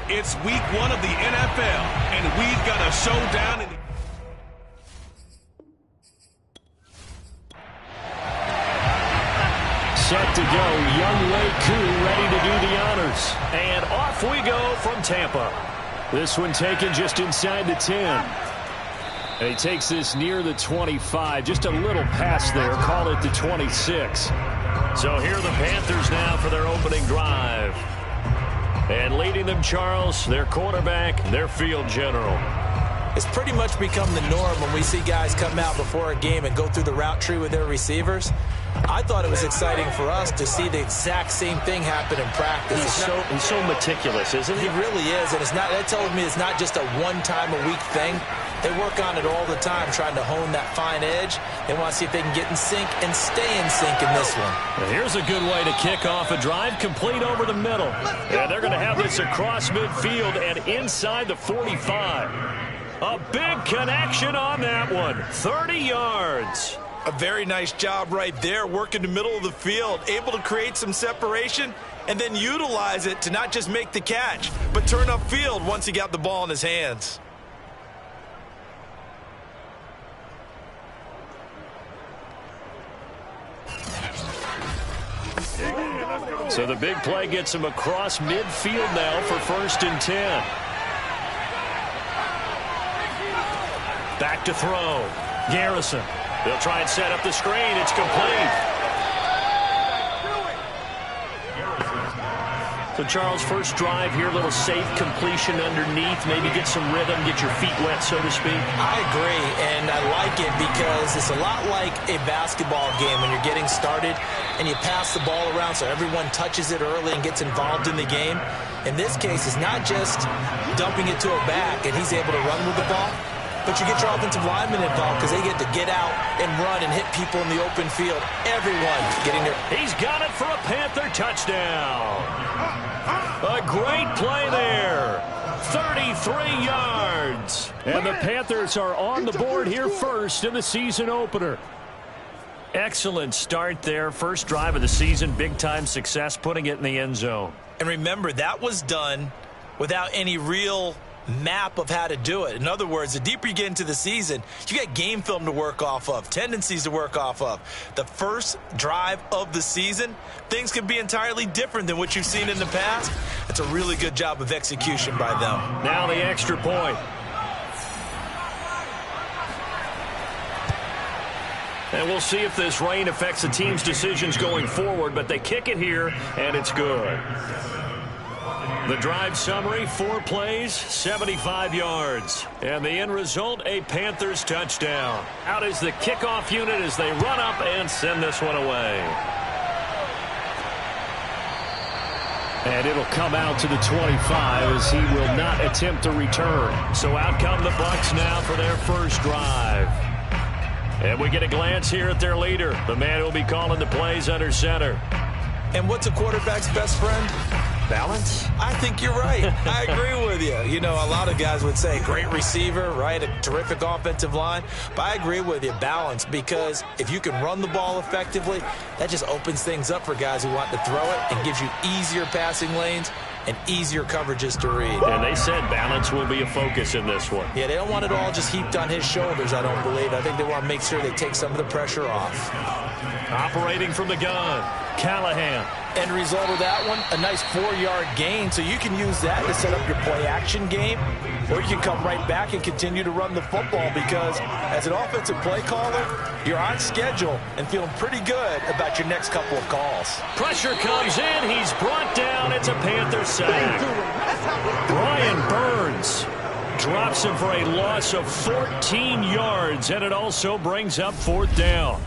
It's week 1 of the NFL, and we've got a showdown in the set to go. Younghoe Koo ready to do the honors. And off we go from Tampa. This one taken just inside the 10. And he takes this near the 25. Just a little pass there. Call it the 26. So here are the Panthers now for their opening drive. And leading them, Charles, their quarterback, their field general. It's pretty much become the norm when we see guys come out before a game and go through the route tree with their receivers. I thought it was exciting for us to see the exact same thing happen in practice. He's so meticulous, isn't he? He really is, and that tells me it's not just a one-time-a-week thing. They work on it all the time, trying to hone that fine edge. They want to see if they can get in sync and stay in sync in this one. Now here's a good way to kick off a drive, complete over the middle. And they're going to have this across midfield and inside the 45. A big connection on that one. 30 yards. A very nice job right there, working the middle of the field, able to create some separation and then utilize it to not just make the catch, but turn upfield once he got the ball in his hands. So the big play gets him across midfield now for 1st and 10. Back to throw. Garrison. They'll try and set up the screen. It's complete. So, Charles, first drive here, a little safe completion underneath. Maybe get some rhythm, get your feet wet, so to speak. I agree, and I like it because it's a lot like a basketball game when you're getting started and you pass the ball around so everyone touches it early and gets involved in the game. In this case, it's not just dumping it to a back and he's able to run with the ball, but you get your offensive linemen involved because they get to get out and run and hit people in the open field. Everyone getting there. He's got it for a Panther touchdown. A great play there. 33 yards. And the Panthers are on the board here first in the season opener. Excellent start there. First drive of the season. Big-time success putting it in the end zone. And remember, that was done without any real map of how to do it. In other words, the deeper you get into the season, you got game film to work off of, tendencies to work off of. The first drive of the season, things can be entirely different than what you've seen in the past. It's a really good job of execution by them. Now the extra point. And we'll see if this rain affects the team's decisions going forward, but they kick it here, and it's good. The drive summary, 4 plays, 75 yards. And the end result, a Panthers touchdown. Out is the kickoff unit as they run up and send this one away. And it'll come out to the 25 as he will not attempt to return. So out come the Bucs now for their first drive. And we get a glance here at their leader, the man who will be calling the plays under center. And what's a quarterback's best friend? Balance? I think you're right. I agree with you. You know, a lot of guys would say great receiver, right? A terrific offensive line. But I agree with you, balance, because if you can run the ball effectively, that just opens things up for guys who want to throw it and gives you easier passing lanes and easier coverages to read. And they said balance will be a focus in this one. Yeah, they don't want it all just heaped on his shoulders, I don't believe. I think they want to make sure they take some of the pressure off. Operating from the gun, Callahan. End result of that one, a nice 4-yard gain. So you can use that to set up your play-action game, or you can come right back and continue to run the football because as an offensive play caller, you're on schedule and feeling pretty good about your next couple of calls. Pressure comes in. He's brought down. It's a Panther sack. Brian Burns drops him for a loss of 14 yards, and it also brings up 4th down.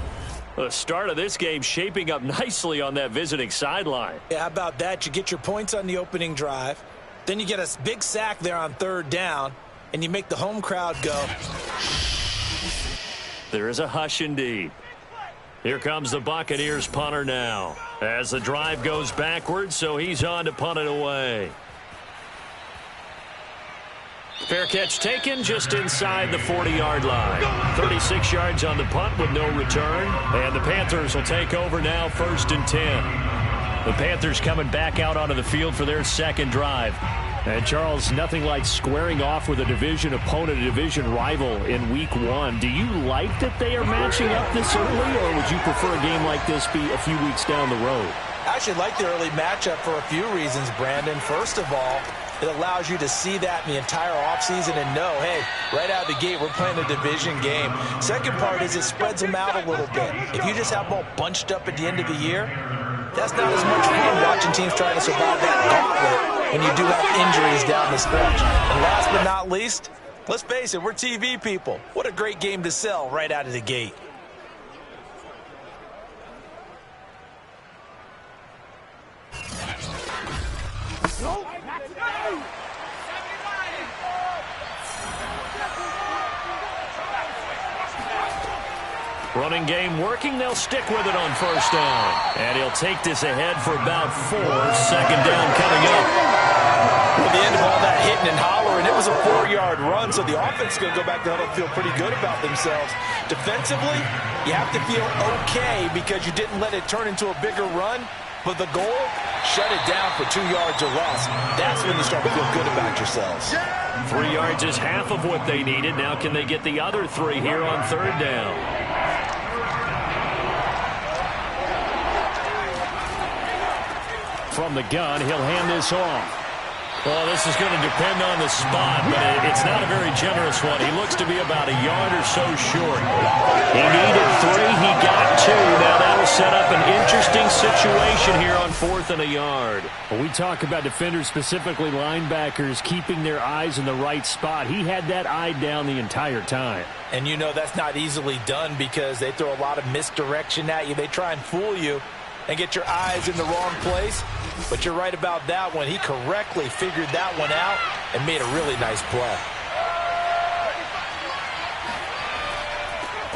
The start of this game shaping up nicely on that visiting sideline. Yeah, how about that? You get your points on the opening drive. Then you get a big sack there on 3rd down, and you make the home crowd go. There is a hush indeed. Here comes the Buccaneers punter now. As the drive goes backwards, so he's on to punt it away. Fair catch taken just inside the 40-yard line. 36 yards on the punt with no return. And the Panthers will take over now 1st and 10. The Panthers coming back out onto the field for their second drive. And, Charles, nothing like squaring off with a division opponent, a division rival in Week 1. Do you like that they are matching up this early, or would you prefer a game like this be a few weeks down the road? I actually like the early matchup for a few reasons, Brandon. First of all, it allows you to see that in the entire offseason and know, hey, right out of the gate, we're playing a division game. Second part is it spreads them out a little bit. If you just have them all bunched up at the end of the year, that's not as much fun watching teams trying to survive that gauntlet when you do have injuries down the stretch. And last but not least, let's face it, we're TV people. What a great game to sell right out of the gate. Running game working. They'll stick with it on first down. And he'll take this ahead for about 4. Second down coming up. At the end of all that hitting and hollering, it was a 4-yard run, so the offense is going to go back to huddle and feel pretty good about themselves. Defensively, you have to feel okay because you didn't let it turn into a bigger run. But the goal, shut it down for 2 yards or less. That's when you start to feel good about yourselves. 3 yards is half of what they needed. Now can they get the other 3 here on third down? From the gun, he'll hand this off. Well, this is going to depend on the spot, but it's not a very generous one. He looks to be about a yard or so short. He needed 3. He got 2. Now that'll set up an interesting situation here on 4th and a yard. When we talk about defenders, specifically linebackers, keeping their eyes in the right spot, he had that eye down the entire time. And you know that's not easily done because they throw a lot of misdirection at you. They try and fool you and get your eyes in the wrong place. But you're right about that one. He correctly figured that one out and made a really nice play.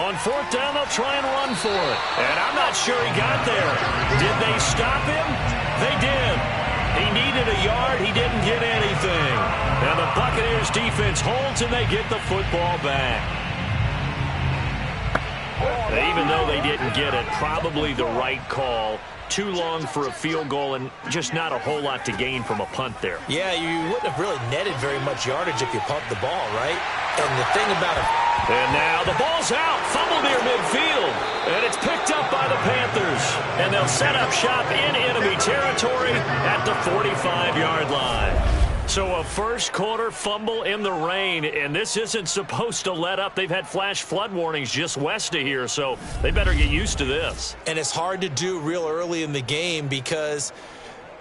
On 4th down, they'll try and run for it. And I'm not sure he got there. Did they stop him? They did. He needed a yard. He didn't get anything. And the Buccaneers defense holds and they get the football back. Even though they didn't get it, probably the right call. Too long for a field goal and just not a whole lot to gain from a punt there. Yeah, you wouldn't have really netted very much yardage if you pumped the ball, right? And the thing about it... And now the ball's out. Fumble near midfield. And it's picked up by the Panthers. And they'll set up shop in enemy territory at the 45-yard line. So a first quarter fumble in the rain, and this isn't supposed to let up. They've had flash flood warnings just west of here, so they better get used to this. And it's hard to do real early in the game because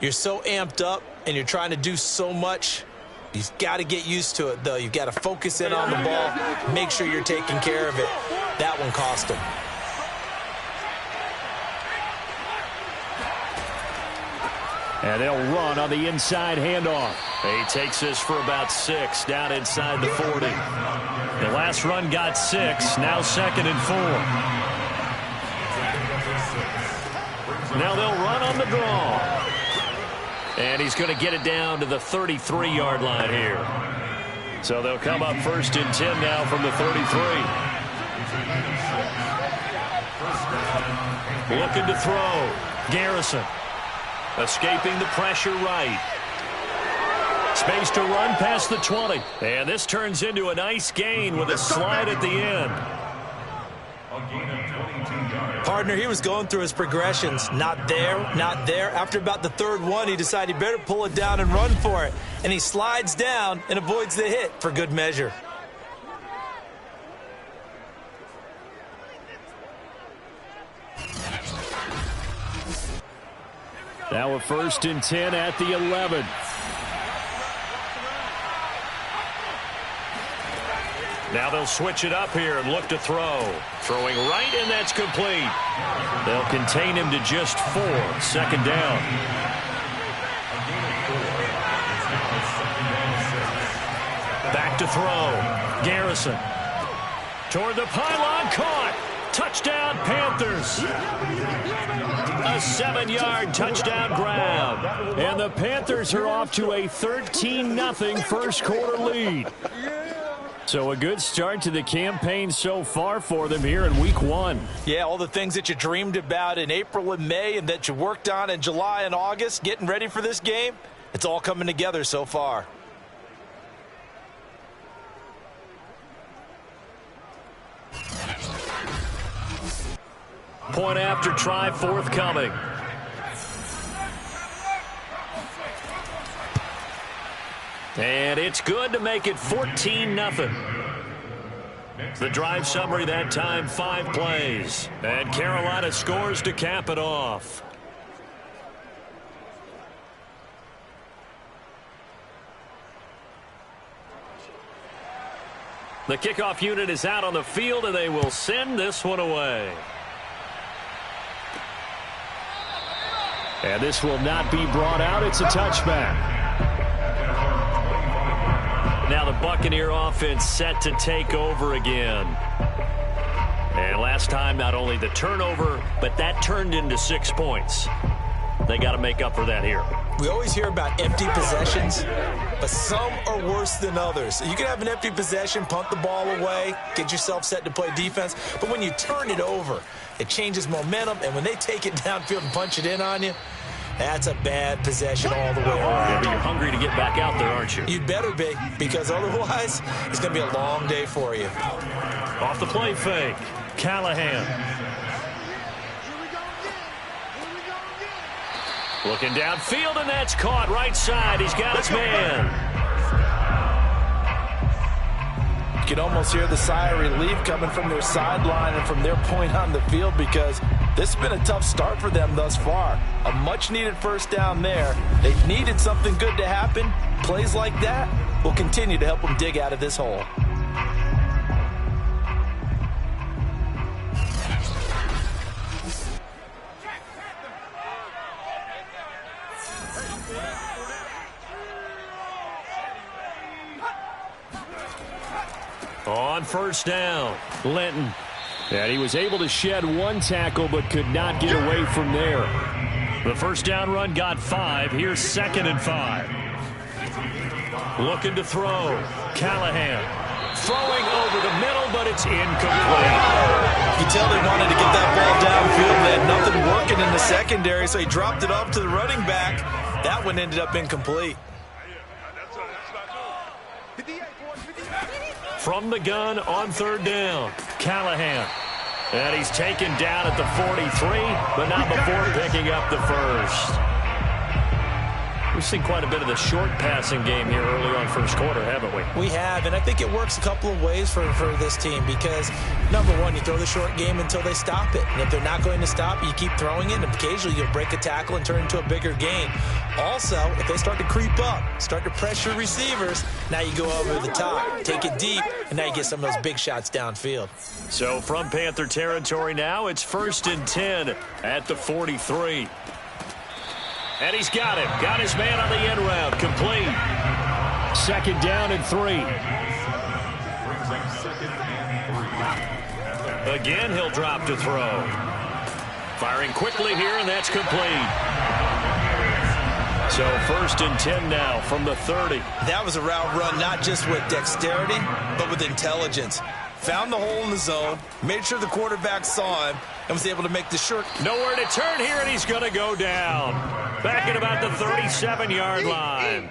you're so amped up and you're trying to do so much. You've got to get used to it, though. You've got to focus in on the ball, make sure you're taking care of it. That one cost them. And they'll run on the inside handoff. He takes this for about 6 down inside the 40. The last run got 6. Now 2nd and 4. Now they'll run on the draw. And he's going to get it down to the 33-yard line here. So they'll come up 1st and 10 now from the 33. Looking to throw. Garrison. Escaping the pressure right. Space to run past the 20. And this turns into a nice gain with a slide at the end. Partner, he was going through his progressions. Not there, not there. After about the 3rd one, he decided he better pull it down and run for it. And he slides down and avoids the hit for good measure. Now a 1st and 10 at the 11. Now they'll switch it up here and look to throw. Throwing right, and that's complete. They'll contain him to just 4. 2nd down. Back to throw. Garrison. Toward the pylon, caught. Touchdown, Panthers. A 7-yard touchdown grab. And the Panthers are off to a 13-0 first quarter lead. So a good start to the campaign so far for them here in week 1. Yeah, all the things that you dreamed about in April and May and that you worked on in July and August, getting ready for this game, it's all coming together so far. Point after try forthcoming. And it's good to make it 14-0. The drive summary that time, 5 plays. And Carolina scores to cap it off. The kickoff unit is out on the field, and they will send this one away. And this will not be brought out. It's a touchback. Now the Buccaneer offense set to take over again. And last time, not only the turnover, but that turned into 6 points. They got to make up for that here. We always hear about empty possessions, but some are worse than others. You can have an empty possession, punt the ball away, get yourself set to play defense, but when you turn it over, it changes momentum, and when they take it downfield and punch it in on you, that's a bad possession all the way around. Yeah, but you're hungry to get back out there, aren't you? You'd better be, because otherwise, it's going to be a long day for you. Off the play fake, Callahan. Looking downfield, and that's caught right side. He's got his man. You can almost hear the sigh of relief coming from their sideline and from their point on the field, because this has been a tough start for them thus far. A much-needed first down there. They've needed something good to happen. Plays like that will continue to help them dig out of this hole. On first down, Linton. And he was able to shed 1 tackle but could not get away from there. The first down run got 5. Here's 2nd and 5. Looking to throw. Callahan throwing over the middle, but it's incomplete. You can tell they wanted to get that ball downfield. They had nothing working in the secondary, so he dropped it off to the running back. That one ended up incomplete. From the gun on 3rd down, Callahan. And he's taken down at the 43, but not before picking up the first. We've seen quite a bit of the short passing game here early on first quarter, haven't we? We have, and I think it works a couple of ways for this team, because, number one, you throw the short game until they stop it. And if they're not going to stop, you keep throwing it, and occasionally you'll break a tackle and turn it into a bigger gain. Also, if they start to creep up, start to pressure receivers, now you go over the top, take it deep, and now you get some of those big shots downfield. So from Panther territory now, it's 1st and 10 at the 43. And he's got him. Got his man on the end route. Complete. 2nd down and 3. Again, he'll drop to throw. Firing quickly here, and that's complete. So 1st and 10 now from the 30. That was a route run not just with dexterity, but with intelligence. Found the hole in the zone, made sure the quarterback saw him, and was able to make the short. Nowhere to turn here, and he's going to go down. Back at about the 37-yard line.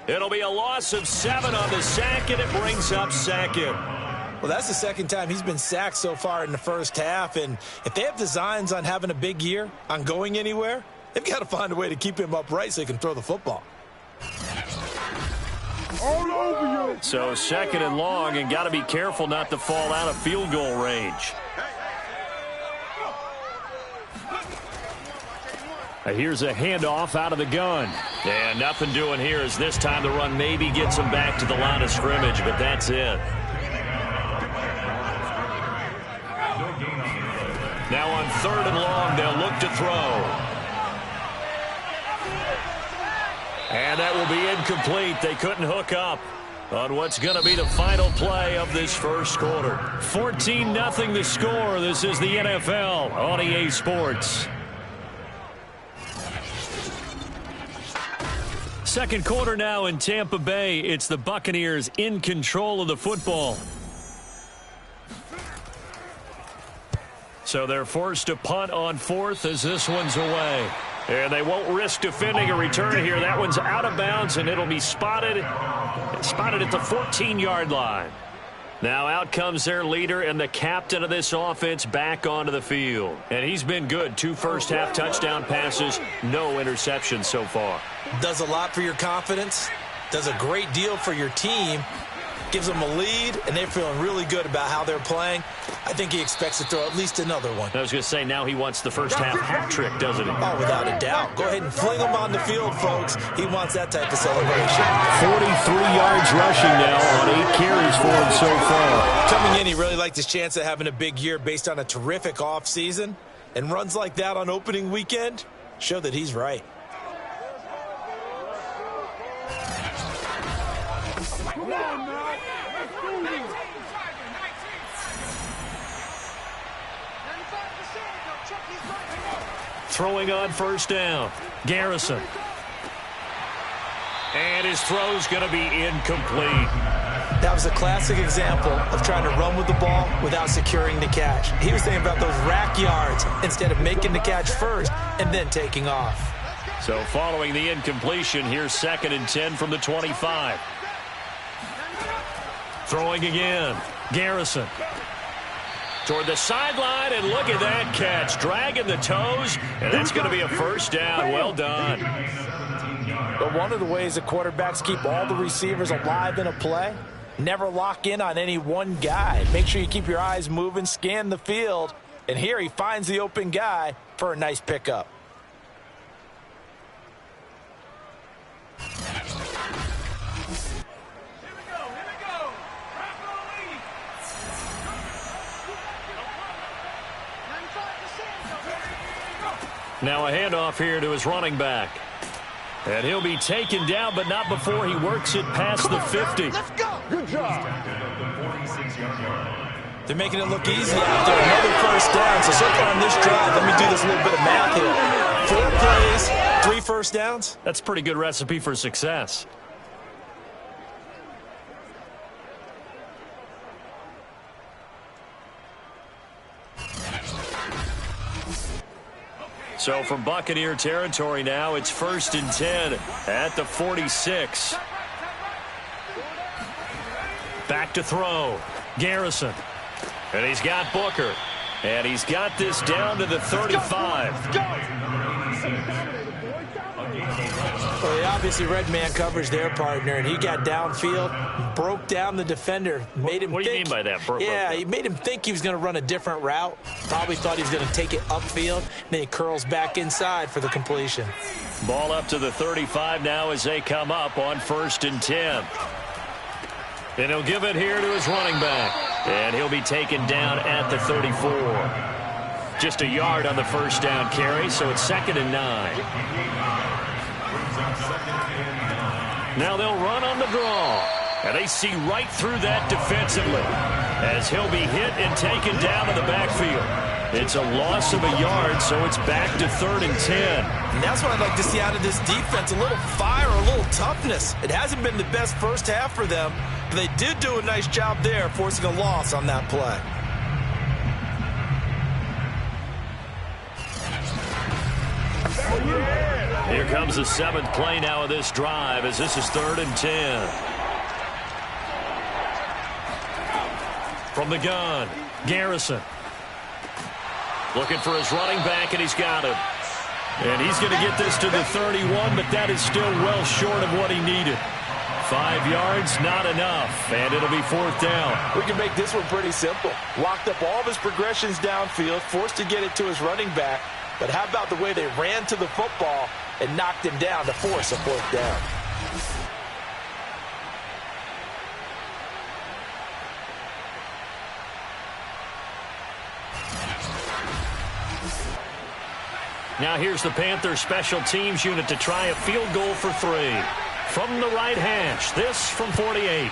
It'll be a loss of 7 on the sack, and it brings up 2nd. Well, that's the 2nd time he's been sacked so far in the first half, and if they have designs on having a big year, on going anywhere, they've got to find a way to keep him upright so he can throw the football. All over you. So 2nd and long, and got to be careful not to fall out of field goal range. Here's a handoff out of the gun. And nothing doing here as this time the run maybe gets him back to the line of scrimmage, but that's it. Now on 3rd and long, they'll look to throw. And that will be incomplete. They couldn't hook up on what's going to be the final play of this first quarter. 14-0 the score. This is the NFL on EA Sports. Second quarter now in Tampa Bay. It's the Buccaneers in control of the football. So they're forced to punt on fourth as this one's away. And they won't risk defending a return here. That one's out of bounds, and it'll be spotted at the 14-yard line. Now out comes their leader and the captain of this offense back onto the field. And he's been good. 2 first-half touchdown passes, no interceptions so far. Does a lot for your confidence, does a great deal for your team, gives them a lead, and they're feeling really good about how they're playing. I think he expects to throw at least another one. I was going to say, now he wants the first-half hat trick, doesn't he? Oh, without a doubt. Go ahead and fling him on the field, folks. He wants that type of celebration. 43 yards rushing now on 8 carries for him so far. Coming in, he really liked his chance of having a big year based on a terrific offseason. And runs like that on opening weekend show that he's right. Throwing on first down, Garrison. And his throw's going to be incomplete. That was a classic example of trying to run with the ball without securing the catch. He was thinking about those rack yards instead of making the catch first and then taking off. So following the incompletion, here's 2nd and 10 from the 25. Throwing again, Garrison. Toward the sideline, and look at that catch. Dragging the toes, and that's going to be a first down. Well done. But one of the ways the quarterbacks keep all the receivers alive in a play, never lock in on any one guy. Make sure you keep your eyes moving, scan the field, and here he finds the open guy for a nice pickup. Now a handoff here to his running back. And he'll be taken down, but not before he works it past the 50. Let's go. Good job. They're making it look easy out there. Another first down. So far on this drive, let me do this little bit of math here. 4 plays, 3 first downs. That's a pretty good recipe for success. So from Buccaneer territory now, it's 1st and 10 at the 46. Back to throw. Garrison. And he's got Booker. And he's got this down to the 35. Well, he obviously read man coverage their partner, and he got downfield, broke down the defender, made him What do you mean by that? Yeah, he made him think he was going to run a different route. Probably thought he was going to take it upfield. Then he curls back inside for the completion. Ball up to the 35 now as they come up on 1st and 10. And he'll give it here to his running back. And he'll be taken down at the 34. Just a yard on the first down carry, so it's 2nd and 9. Now they'll run on the draw. And they see right through that defensively as he'll be hit and taken down to the backfield. It's a loss of a yard, so it's back to 3rd and 10. And that's what I'd like to see out of this defense, a little fire, a little toughness. It hasn't been the best first half for them, but they did do a nice job there, forcing a loss on that play. Here comes the 7th play now of this drive as this is 3rd and 10. From the gun, Garrison. Looking for his running back, and he's got him. And he's going to get this to the 31, but that is still well short of what he needed. 5 yards, not enough, and it'll be 4th down. We can make this one pretty simple. Locked up all of his progressions downfield, forced to get it to his running back. But how about the way they ran to the football and knocked him down to force a 4th down? Now here's the Panthers special teams unit to try a field goal for 3. From the right hash, this from 48.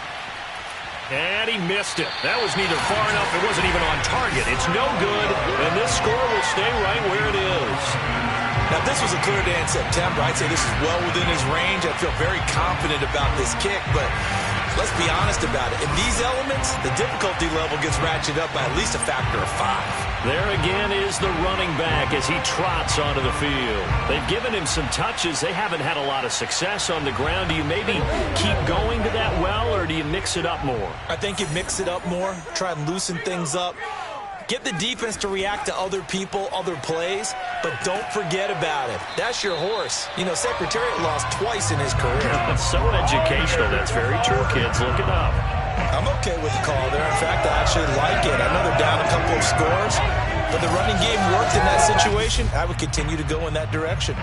And he missed it. That was neither far enough. It wasn't even on target. It's no good, and this score will stay right where it is. Now, if this was a clear day in September, I'd say this is well within his range. I feel very confident about this kick, but let's be honest about it. In these elements, the difficulty level gets ratcheted up by at least a factor of 5. There again is the running back as he trots onto the field. They've given him some touches. They haven't had a lot of success on the ground. Do you maybe keep going to that well, or do you mix it up more? I think you mix it up more, try and loosen things up. Get the defense to react to other people, other plays, but don't forget about it. That's your horse. You know, Secretariat lost twice in his career. That's so educational. That's very true, kids. Look it up. I'm okay with the call there. In fact, I actually like it. I know they're down a couple of scores, but the running game worked in that situation. I would continue to go in that direction.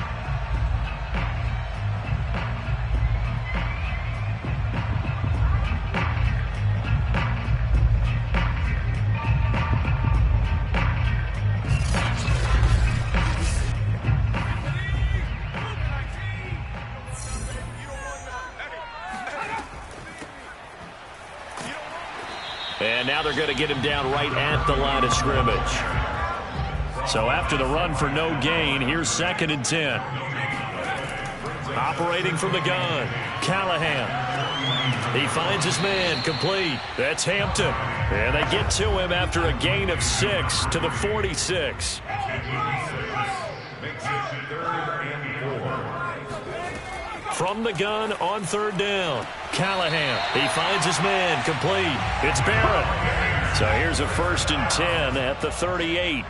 And now they're going to get him down right at the line of scrimmage. So after the run for no gain, here's 2nd and 10. Operating from the gun, Callahan. He finds his man, complete. That's Hampton. And they get to him after a gain of 6 to the 46. From the gun on 3rd down. Callahan, he finds his man, complete. It's Barrett. So here's a 1st and 10 at the 38.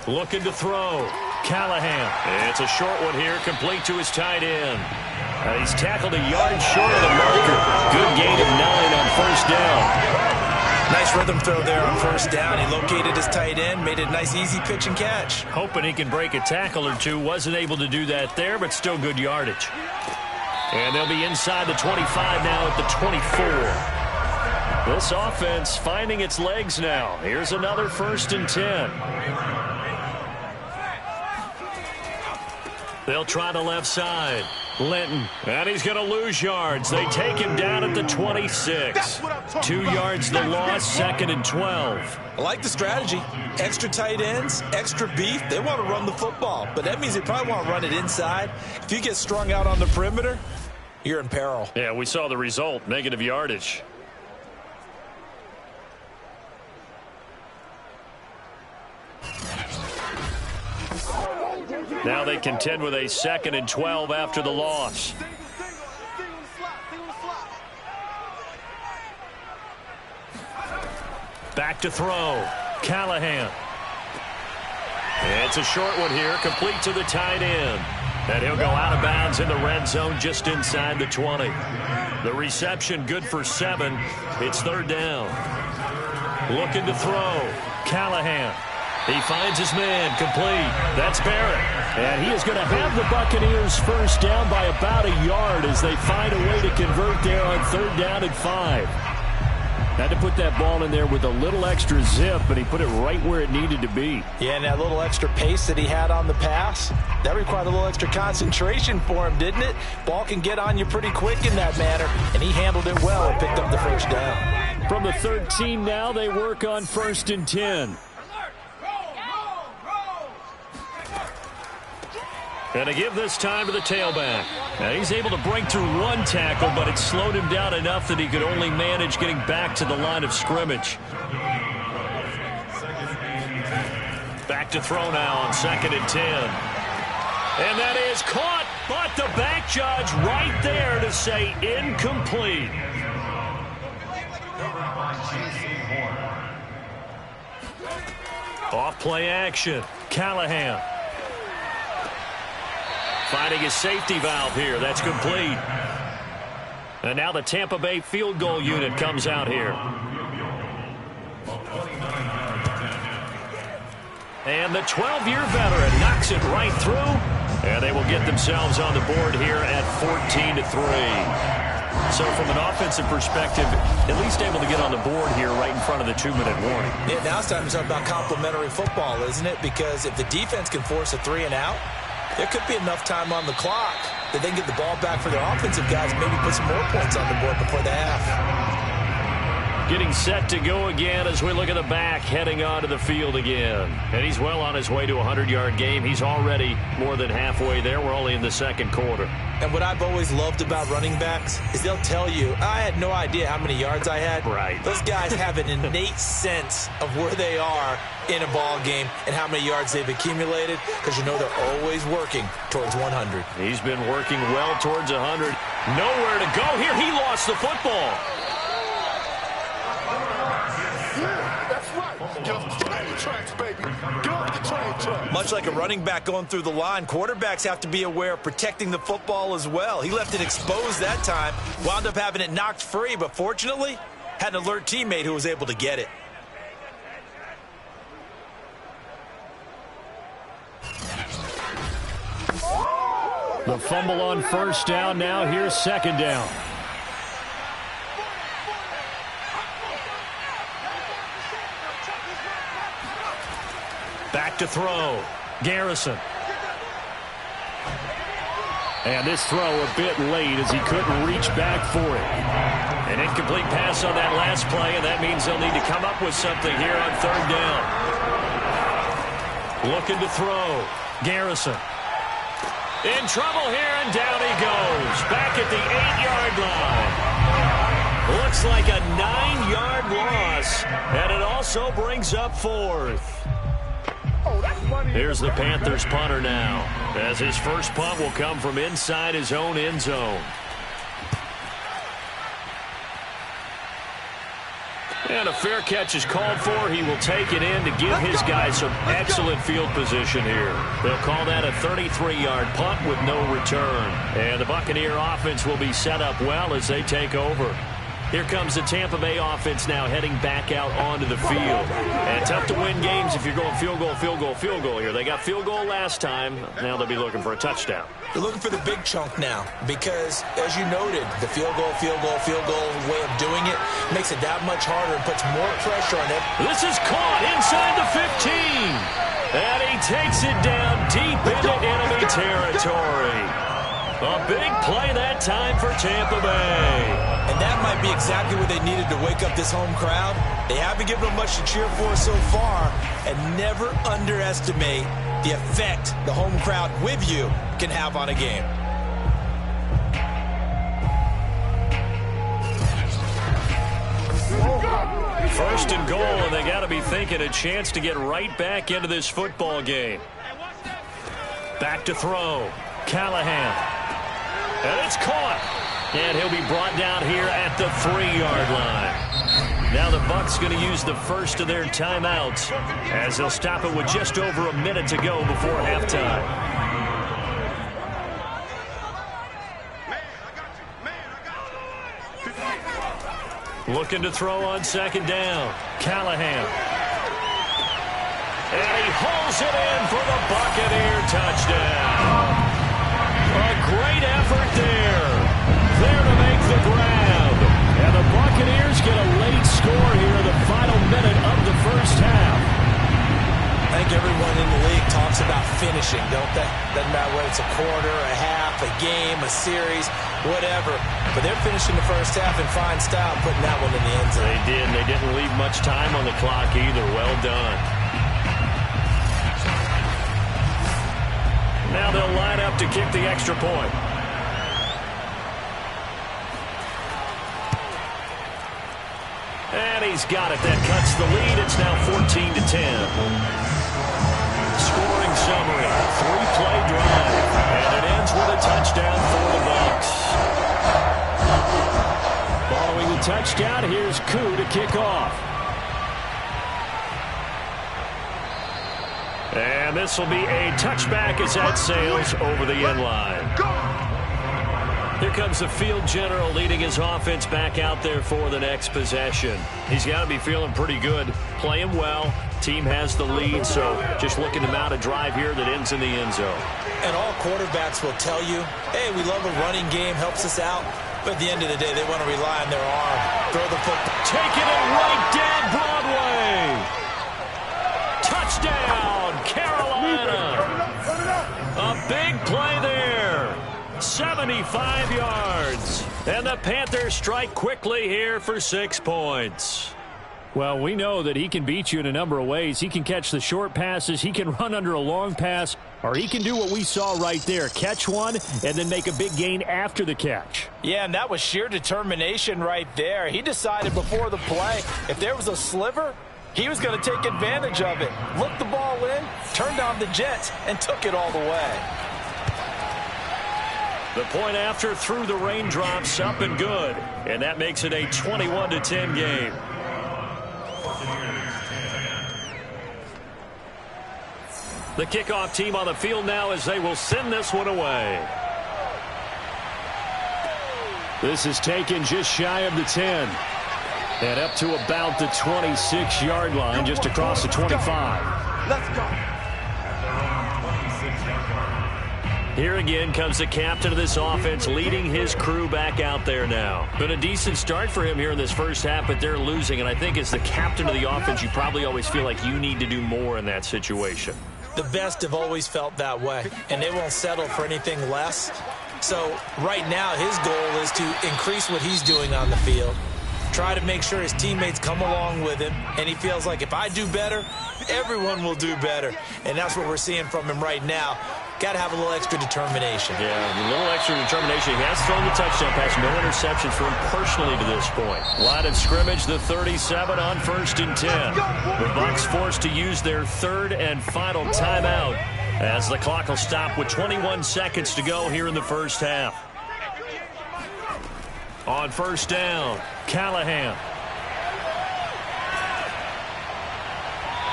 Looking to throw. Callahan. It's a short one here, complete to his tight end. He's tackled a yard short of the marker. Good gain of 9 on 1st down. Nice rhythm throw there on 1st down. He located his tight end, made it a nice easy pitch and catch. Hoping he can break a tackle or two. Wasn't able to do that there, but still good yardage. And they'll be inside the 25 now at the 24. This offense finding its legs now. Here's another 1st and 10. They'll try the left side. Linton, and he's going to lose yards. They take him down at the 26. 2 yards the loss, 2nd and 12. I like the strategy. Extra tight ends, extra beef. They want to run the football, but that means they probably want to run it inside. If you get strung out on the perimeter, you're in peril. Yeah, we saw the result, negative yardage. Now they contend with a 2nd and 12 after the loss. Back to throw. Callahan. It's a short one here, complete to the tight end. And he'll go out of bounds in the red zone just inside the 20. The reception good for 7. It's 3rd down. Looking to throw. Callahan. He finds his man, complete. That's Barrett. And he is going to have the Buccaneers 1st down by about a yard as they find a way to convert there on 3rd down and 5. Had to put that ball in there with a little extra zip, but he put it right where it needed to be. Yeah, and that little extra pace that he had on the pass, that required a little extra concentration for him, didn't it? Ball can get on you pretty quick in that manner, and he handled it well and picked up the 1st down. From the 13 now, they work on 1st and 10. And to give this time to the tailback. Now he's able to break through 1 tackle, but it slowed him down enough that he could only manage getting back to the line of scrimmage. Back to throw now on 2nd and 10. And that is caught, but the back judge right there to say incomplete. Off play action. Callahan. Finding his safety valve here. That's complete. And now the Tampa Bay field goal unit comes out here. And the 12-year veteran knocks it right through. And they will get themselves on the board here at 14-3. So from an offensive perspective, at least able to get on the board here right in front of the 2-minute warning. Yeah, now it's time to talk about complementary football, isn't it? Because if the defense can force a 3 and out, there could be enough time on the clock that they can get the ball back for their offensive guys and maybe put some more points on the board before the half. Getting set to go again as we look at the back heading onto the field again. And he's well on his way to a 100-yard game. He's already more than halfway there. We're only in the second quarter. And what I've always loved about running backs is they'll tell you, I had no idea how many yards I had. Right. Those guys have an innate sense of where they are in a ball game and how many yards they've accumulated, because you know they're always working towards 100. He's been working well towards 100. Nowhere to go here. He lost the football. Much like a running back going through the line, quarterbacks have to be aware of protecting the football as well. He left it exposed that time, wound up having it knocked free, but fortunately had an alert teammate who was able to get it. The fumble on first down. Now here's second down. Back to throw. Garrison. And this throw a bit late as he couldn't reach back for it. An incomplete pass on that last play, and that means they'll need to come up with something here on third down. Looking to throw. Garrison. In trouble here, and down he goes. Back at the 8-yard line. Looks like a 9-yard loss, and it also brings up fourth. Here's the Panthers punter now, as his first punt will come from inside his own end zone. And a fair catch is called for. He will take it in to give his guys some excellent field position here. They'll call that a 33-yard punt with no return. And the Buccaneer offense will be set up well as they take over. Here comes the Tampa Bay offense now heading back out onto the field. And tough to win games if you're going field goal, field goal, field goal here. They got field goal last time. Now they'll be looking for a touchdown. They're looking for the big chunk now because, as you noted, the field goal way of doing it makes it that much harder and puts more pressure on them. This is caught inside the 15. And he takes it down deep into enemy territory. A big play that time for Tampa Bay. And that might be exactly what they needed to wake up this home crowd. They haven't given them much to cheer for so far, and never underestimate the effect the home crowd with you can have on a game. First and goal, and they got to be thinking a chance to get right back into this football game. Back to throw. Callahan. And it's caught. And he'll be brought down here at the 3-yard line. Now the Bucs going to use the first of their timeouts as they'll stop it with just over a minute to go before halftime. Looking to throw on second down. Callahan. And he hauls it in for the Buccaneer touchdown. A great effort there. There to make the grab. And the Buccaneers get a late score here in the final minute of the first half. I think everyone in the league talks about finishing, don't they? Doesn't matter whether it's a quarter, a half, a game, a series, whatever. But they're finishing the first half in fine style, putting that one in the end zone. They did. They didn't leave much time on the clock either. Well done. Now they'll line up to kick the extra point. And he's got it. That cuts the lead. It's now 14-10. Scoring summary. 3-play drive. And it ends with a touchdown for the Bucs. Following the touchdown, here's Koo to kick off. And this will be a touchback as that sails over the end line. Here comes the field general leading his offense back out there for the next possession. He's got to be feeling pretty good, playing well. Team has the lead, so just looking to mount a drive here that ends in the end zone. And all quarterbacks will tell you, hey, we love a running game, helps us out. But at the end of the day, they want to rely on their arm. Throw the football. Taking it right down Broadway. Touchdown, Carolina. A big play there. 75 yards. And the Panthers strike quickly here for 6 points. Well, we know that he can beat you in a number of ways. He can catch the short passes, he can run under a long pass, or he can do what we saw right there, catch one and then make a big gain after the catch. Yeah, and that was sheer determination right there. He decided before the play, if there was a sliver, he was going to take advantage of it. Looked the ball in, turned on the Jets, and took it all the way. The point after threw the raindrops up and good, and that makes it a 21-10 game. The kickoff team on the field now as they will send this one away. This is taken just shy of the 10. And up to about the 26-yard line, just across the 25. Let's go. Here again comes the captain of this offense, leading his crew back out there now. Been a decent start for him here in this first half, but they're losing. And I think as the captain of the offense, you probably always feel like you need to do more in that situation. The best have always felt that way, and they won't settle for anything less. So right now his goal is to increase what he's doing on the field, try to make sure his teammates come along with him, and he feels like if I do better, everyone will do better. And that's what we're seeing from him right now. Got to have a little extra determination. Yeah, a little extra determination. He has thrown the touchdown pass. No interceptions for him personally to this point. Line of scrimmage, the 37 on 1st and 10. The Bucs forced to use their third and final timeout as the clock will stop with 21 seconds to go here in the first half. On 1st down, Callahan.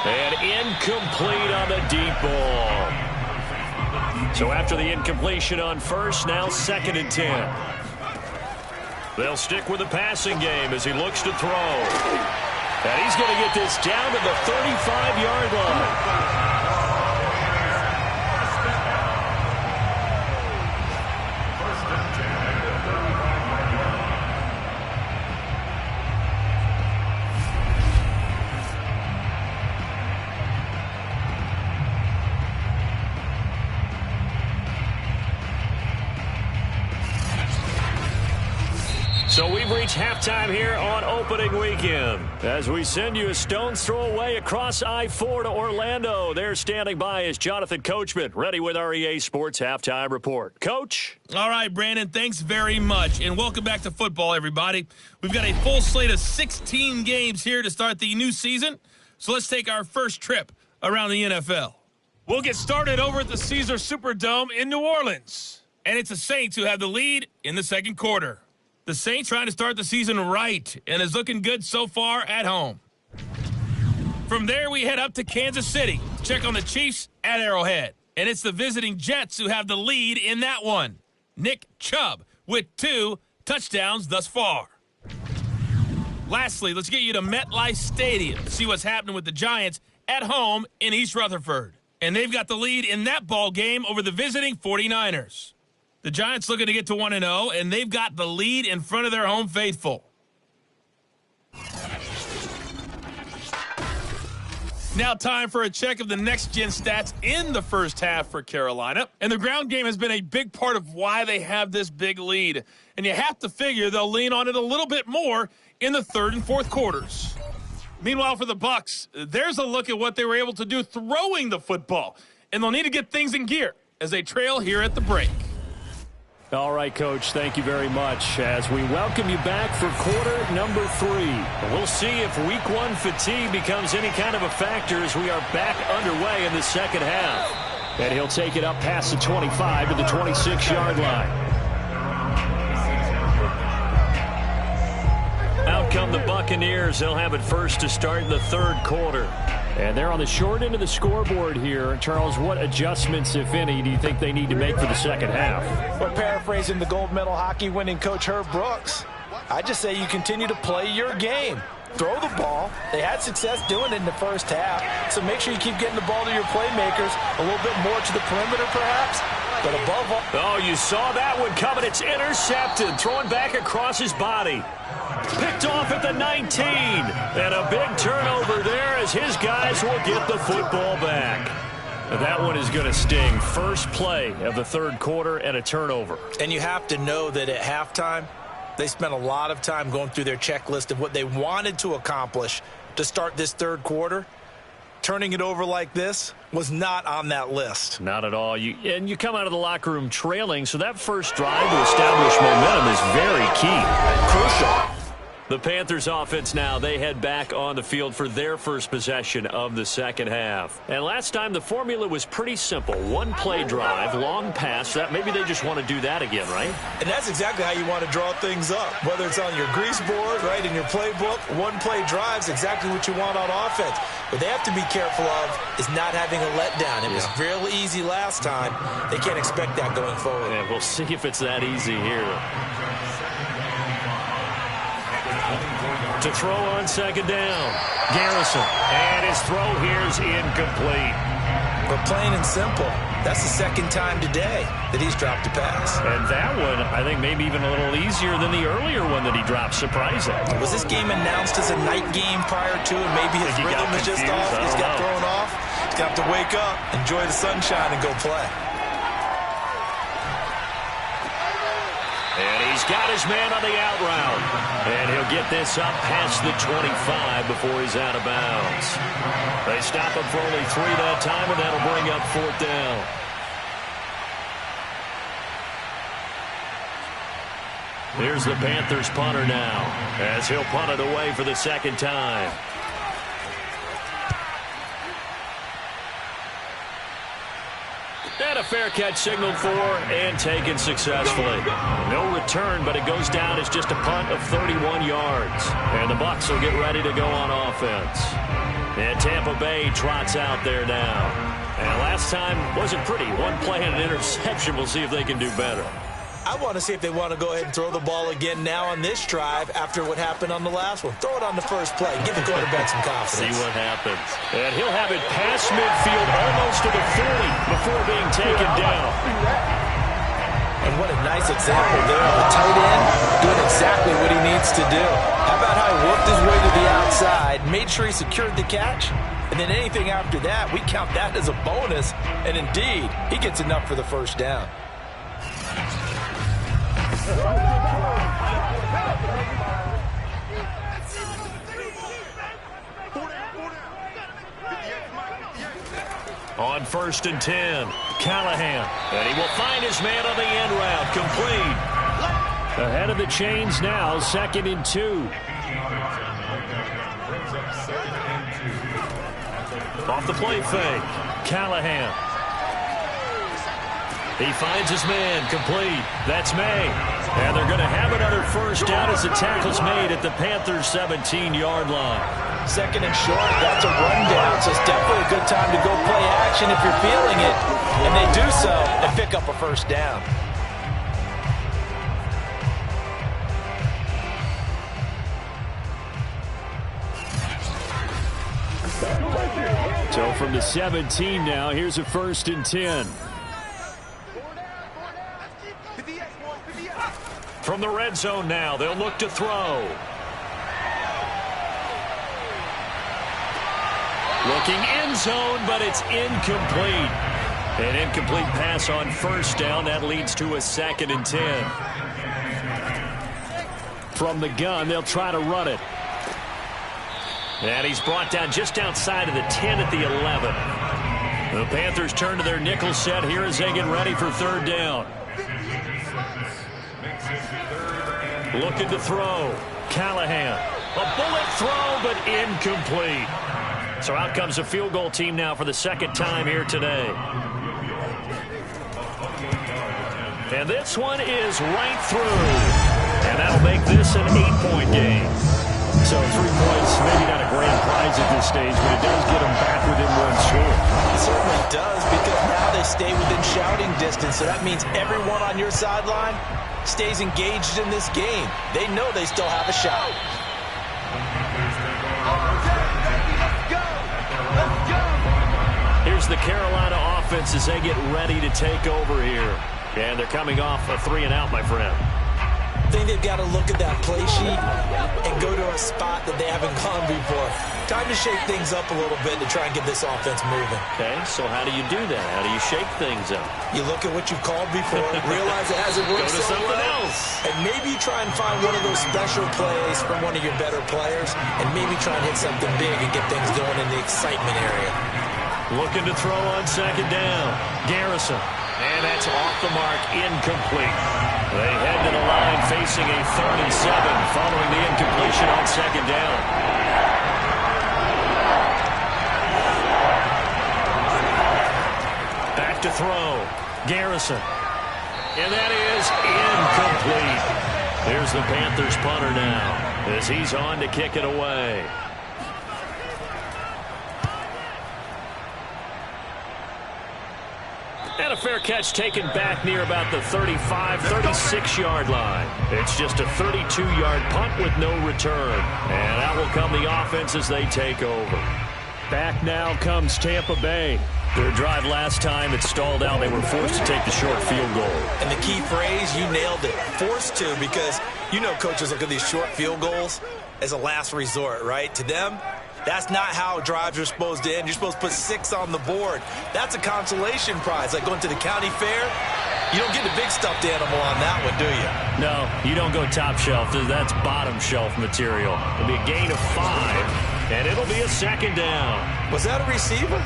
And incomplete on the deep ball. So after the incompletion on 1st, now 2nd and 10. They'll stick with the passing game as he looks to throw. And he's going to get this down to the 35-yard line. So we've reached halftime here on opening weekend as we send you a stone's throw away across I-4 to Orlando. There standing by is Jonathan Coachman, ready with our EA Sports Halftime Report. Coach? All right, Brandon, thanks very much, and welcome back to football, everybody. We've got a full slate of 16 games here to start the new season, so let's take our first trip around the NFL. We'll get started over at the Caesar Superdome in New Orleans, and it's the Saints who have the lead in the second quarter. The Saints trying to start the season right and is looking good so far at home. From there, we head up to Kansas City to check on the Chiefs at Arrowhead. And it's the visiting Jets who have the lead in that one. Nick Chubb with 2 touchdowns thus far. Lastly, let's get you to MetLife Stadium to see what's happening with the Giants at home in East Rutherford. And they've got the lead in that ball game over the visiting 49ers. The Giants looking to get to 1-0, and they've got the lead in front of their home faithful. Now time for a check of the next-gen stats in the first half for Carolina. And the ground game has been a big part of why they have this big lead. And you have to figure they'll lean on it a little bit more in the third and fourth quarters. Meanwhile, for the Bucs, there's a look at what they were able to do throwing the football. And they'll need to get things in gear as they trail here at the break. All right, Coach, thank you very much as we welcome you back for quarter number 3. We'll see if week 1 fatigue becomes any kind of a factor as we are back underway in the second half. And he'll take it up past the 25 to the 26-yard line. Out come the Buccaneers. They'll have it first to start in the third quarter. And they're on the short end of the scoreboard here. Charles, what adjustments, if any, do you think they need to make for the second half? Well, paraphrasing the gold medal hockey winning coach Herb Brooks, I just say you continue to play your game. Throw the ball. They had success doing it in the first half, so make sure you keep getting the ball to your playmakers, a little bit more to the perimeter perhaps, but above all. Oh, you saw that one coming. It's intercepted, throwing back across his body. Picked off at the 19. And a big turnover there as his guys will get the football back. That one is going to sting. First play of the third quarter and a turnover. And you have to know that at halftime, they spent a lot of time going through their checklist of what they wanted to accomplish to start this third quarter. Turning it over like this was not on that list. Not at all. And you come out of the locker room trailing, so that first drive to establish momentum is very key. Crucial. The Panthers offense now, they head back on the field for their first possession of the second half. And last time the formula was pretty simple. One play drive, long pass. Maybe they just want to do that again, right? And that's exactly how you want to draw things up. Whether it's on your grease board, right, in your playbook, one play drive's exactly what you want on offense. What they have to be careful of is not having a letdown. It was real easy last time. They can't expect that going forward. And we'll see if it's that easy here. To throw on second down. Garrison. And his throw here is incomplete. But plain and simple, that's the second time today that he's dropped a pass. And that one, I think, maybe even a little easier than the earlier one that he dropped. Surprising. Was this game announced as a night game prior to, and maybe his rhythm is just off? He's got thrown off. He's got to wake up, enjoy the sunshine, and go play. And he's got his man on the out route. And he'll get this up past the 25 before he's out of bounds. They stop him for only 3 that time, and that'll bring up fourth down. Here's the Panthers punter now, as he'll punt it away for the second time. And a fair catch signaled for and taken successfully. No return, but it goes down as just a punt of 31 yards. And the Bucs will get ready to go on offense. And Tampa Bay trots out there now. And last time wasn't pretty. One play and an interception. We'll see if they can do better. I want to see if they want to go ahead and throw the ball again now on this drive after what happened on the last one. Throw it on the first play. Give the quarterback some confidence. See what happens. And he'll have it past midfield almost to the 40 before being taken down. And what a nice example there of the tight end doing exactly what he needs to do. How about how he worked his way to the outside, made sure he secured the catch, and then anything after that, we count that as a bonus. And indeed, he gets enough for the first down. On 1st and 10, Callahan. And he will find his man on the end route. Complete. Ahead of the chains now, 2nd and 2. Off the play fake, Callahan. He finds his man, complete. That's May. And they're going to have another first down as the tackle's made at the Panthers' 17-yard line. 2nd and short, that's a rundown, so it's definitely a good time to go play action if you're feeling it. And they do so and pick up a first down. So from the 17 now, here's a 1st and 10. From the red zone now, they'll look to throw. Looking end zone, but it's incomplete. An incomplete pass on 1st down. That leads to a 2nd and 10. From the gun, they'll try to run it. And he's brought down just outside of the 10 at the 11. The Panthers turn to their nickel set here as they get ready for 3rd down. Looking to throw. Callahan. A bullet throw, but incomplete. So out comes a field goal team now for the 2nd time here today. And this one is right through. And that'll make this an 8-point game. So 3 points, maybe not a grand prize at this stage, but it does get them back within 1 score. It certainly does, because now they stay within shouting distance. So that means everyone on your sideline stays engaged in this game. They know they still have a shot. Here's the Carolina offense as they get ready to take over here. And they're coming off a 3-and-out, my friend. I think they've got to look at that play sheet and go to a spot that they haven't gone before. Time to shake things up a little bit to try and get this offense moving. Okay, so how do you do that? How do you shake things up? You look at what you've called before, realize it hasn't worked Go to so something well, else. and maybe try and find one of those special plays from one of your better players, and maybe try and hit something big and get things going in the excitement area. Looking to throw on second down. Garrison. And that's off the mark, incomplete. They head to the line facing a 3rd and 7 following the incompletion on second down. Back to throw. Garrison. And that is incomplete. Here's the Panthers punter now as he's on to kick it away. And a fair catch taken back near about the 35, 36-yard line. It's just a 32-yard punt with no return. And that will come the offense as they take over. Back now comes Tampa Bay. Their drive last time, it stalled out. They were forced to take the short field goal. And the key phrase, you nailed it, forced to, because you know coaches look at these short field goals as a last resort, right? To them, that's not how drives are supposed to end. You're supposed to put 6 on the board. That's a consolation prize. Like going to the county fair, you don't get the big stuffed animal on that one, do you? No, you don't go top shelf. That's bottom shelf material. It'll be a gain of 5, and it'll be a second down. Was that a receiver?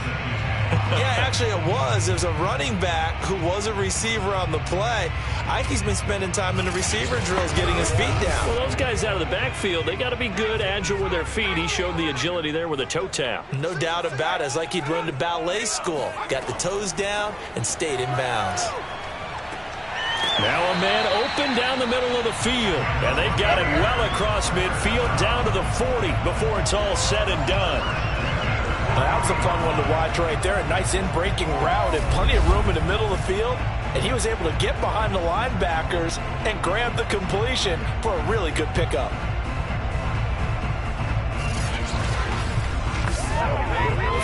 Yeah, actually it was. There's a running back who was a receiver on the play. Ike's been spending time in the receiver drills getting his feet down. Well, those guys out of the backfield, they got to be good, agile with their feet. He showed the agility there with a toe tap. No doubt about it. It's like he'd run to ballet school. Got the toes down and stayed in bounds. Now a man open down the middle of the field. And they've got it well across midfield down to the 40 before it's all said and done. Well, that was a fun one to watch right there. A nice in-breaking route and plenty of room in the middle of the field. And he was able to get behind the linebackers and grab the completion for a really good pickup.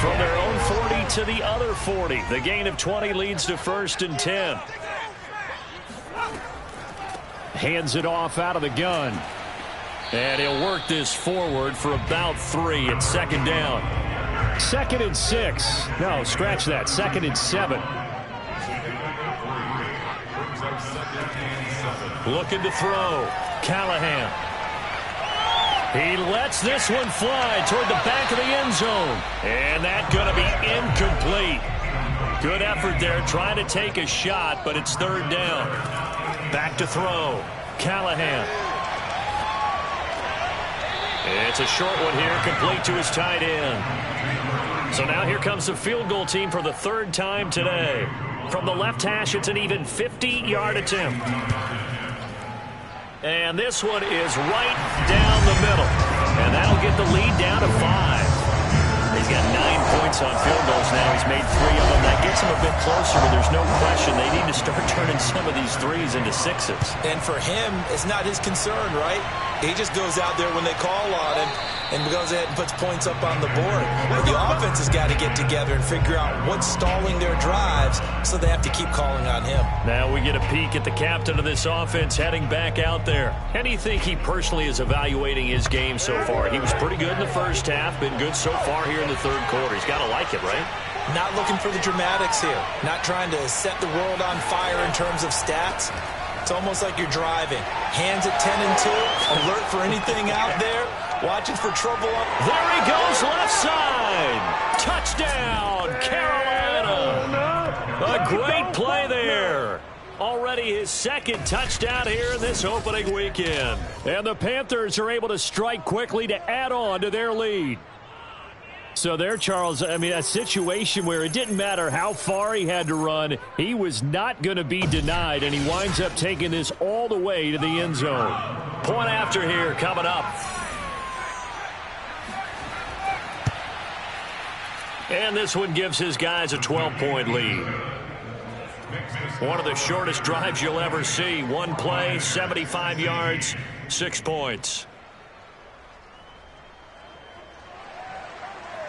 From their own 40 to the other 40. The gain of 20 leads to 1st and 10. Hands it off out of the gun. And he'll work this forward for about 3 at second down. 2nd and 6. No, scratch that. 2nd and 7. Looking to throw. Callahan. He lets this one fly toward the back of the end zone. And that's going to be incomplete. Good effort there trying to take a shot, but it's 3rd down. Back to throw. Callahan. It's a short one here, complete to his tight end. So now here comes the field goal team for the 3rd time today. From the left hash, it's an even 50-yard attempt. And this one is right down the middle. And that'll get the lead down to 5. He's got 9 points on field goals now. He's made 3 of them. That gets him a bit closer, but there's no question they need to start turning some of these 3s into 6s. And for him, it's not his concern, right? He just goes out there when they call on him and goes ahead and puts points up on the board. But the offense has got to get together and figure out what's stalling their drives, so they have to keep calling on him. Now we get a peek at the captain of this offense heading back out there. How do you think he personally is evaluating his game so far? He was pretty good in the first half, been good so far here in the 3rd quarter. He's got to like it, right? Not looking for the dramatics here. Not trying to set the world on fire in terms of stats. It's almost like you're driving. Hands at 10 and 2. Alert for anything out there. Watching for trouble. There he goes, left side. Touchdown, Carolina. A great play there. Already his 2nd touchdown here in this opening weekend. And the Panthers are able to strike quickly to add on to their lead. So there, Charles, I mean, a situation where it didn't matter how far he had to run, he was not going to be denied, and he winds up taking this all the way to the end zone. Point after here coming up. And this one gives his guys a 12-point lead. One of the shortest drives you'll ever see. One play, 75 yards, 6 points.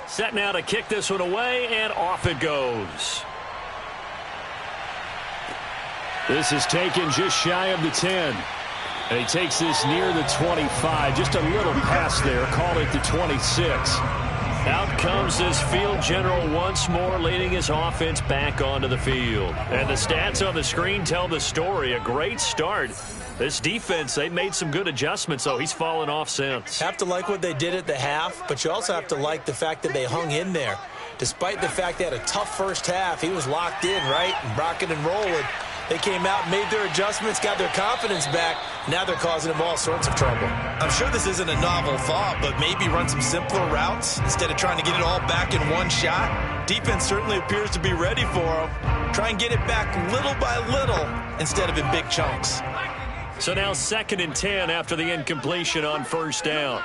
Set now to kick this one away, and off it goes. This is taken just shy of the 10. And he takes this near the 25. Just a little pass there. Call it the 26. Out comes this field general once more, leading his offense back onto the field. And the stats on the screen tell the story. A great start. This defense, they made some good adjustments, though. He's fallen off since. Have to like what they did at the half, but you also have to like the fact that they hung in there. Despite the fact they had a tough first half, he was locked in, right, and rocking and rolling. They came out, made their adjustments, got their confidence back. Now they're causing him all sorts of trouble. I'm sure this isn't a novel thought, but maybe run some simpler routes instead of trying to get it all back in one shot. Defense certainly appears to be ready for him. Try and get it back little by little instead of in big chunks. So now 2nd and 10 after the incompletion on first down.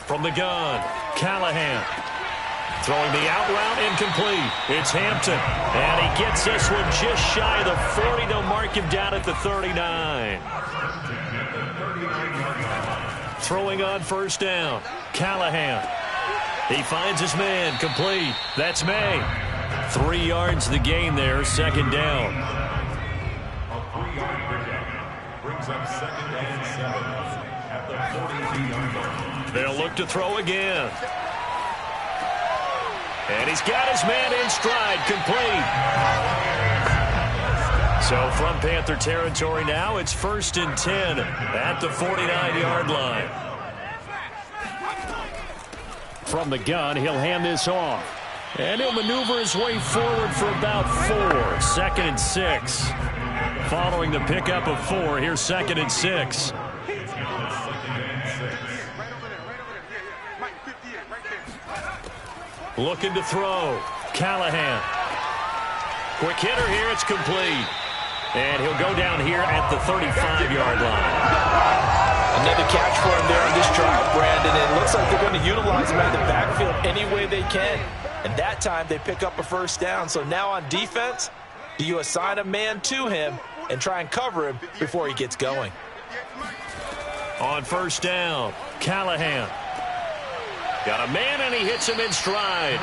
From the gun, Callahan. Throwing the out route, incomplete. It's Hampton. And he gets this one just shy of the 40. They'll mark him down at the 39. Throwing on first down, Callahan. He finds his man, complete. That's May. 3 yards the gain there, 2nd down. They'll look to throw again. And he's got his man in stride, complete. So from Panther territory now, it's 1st and 10 at the 49-yard line. From the gun, he'll hand this off. And he'll maneuver his way forward for about 4. 2nd and 6. Following the pickup of 4, here's 2nd and 6. Looking to throw. Callahan. Quick hitter here. It's complete. And he'll go down here at the 35-yard line. Another catch for him there on this drive, Brandon. It looks like they're going to utilize him out of the backfield any way they can. And that time they pick up a first down. So now on defense, do you assign a man to him and try and cover him before he gets going? On first down, Callahan. Got a man, and he hits him in stride.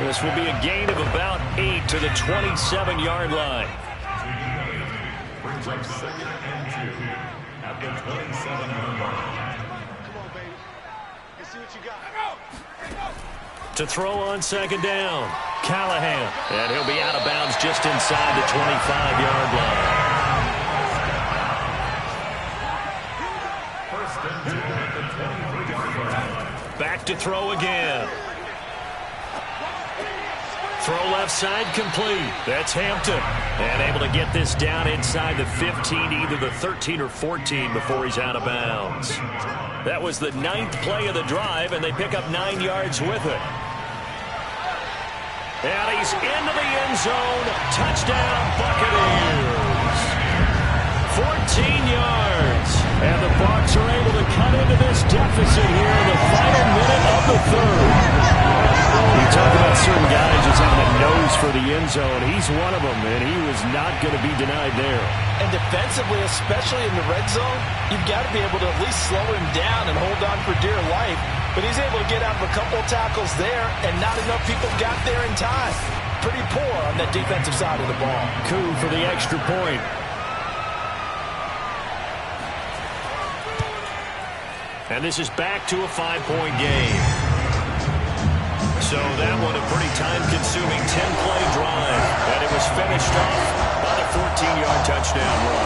This will be a gain of about 8 to the 27-yard line. Brings up 2nd and 2 at the 27-yard line. Come on, baby. You see what you got. To throw on 2nd down, Callahan. And he'll be out of bounds just inside the 25-yard line. Back to throw again. Throw left side, complete. That's Hampton. And able to get this down inside the 15, either the 13 or 14 before he's out of bounds. That was the 9th play of the drive, and they pick up 9 yards with it. And he's into the end zone. Touchdown, Buccaneers. 14 yards. And the Bucs are able to cut into this deficit here in the final minute of the 3rd. You talk about certain guys just having a nose for the end zone. He's one of them, and he was not going to be denied there. And defensively, especially in the red zone, you've got to be able to at least slow him down and hold on for dear life. But he's able to get out of a couple of tackles there, and not enough people got there in time. Pretty poor on that defensive side of the ball. Coup for the extra point. And this is back to a 5-point game. So that one a pretty time-consuming 10-play drive. And it was finished off by the 14-yard touchdown run.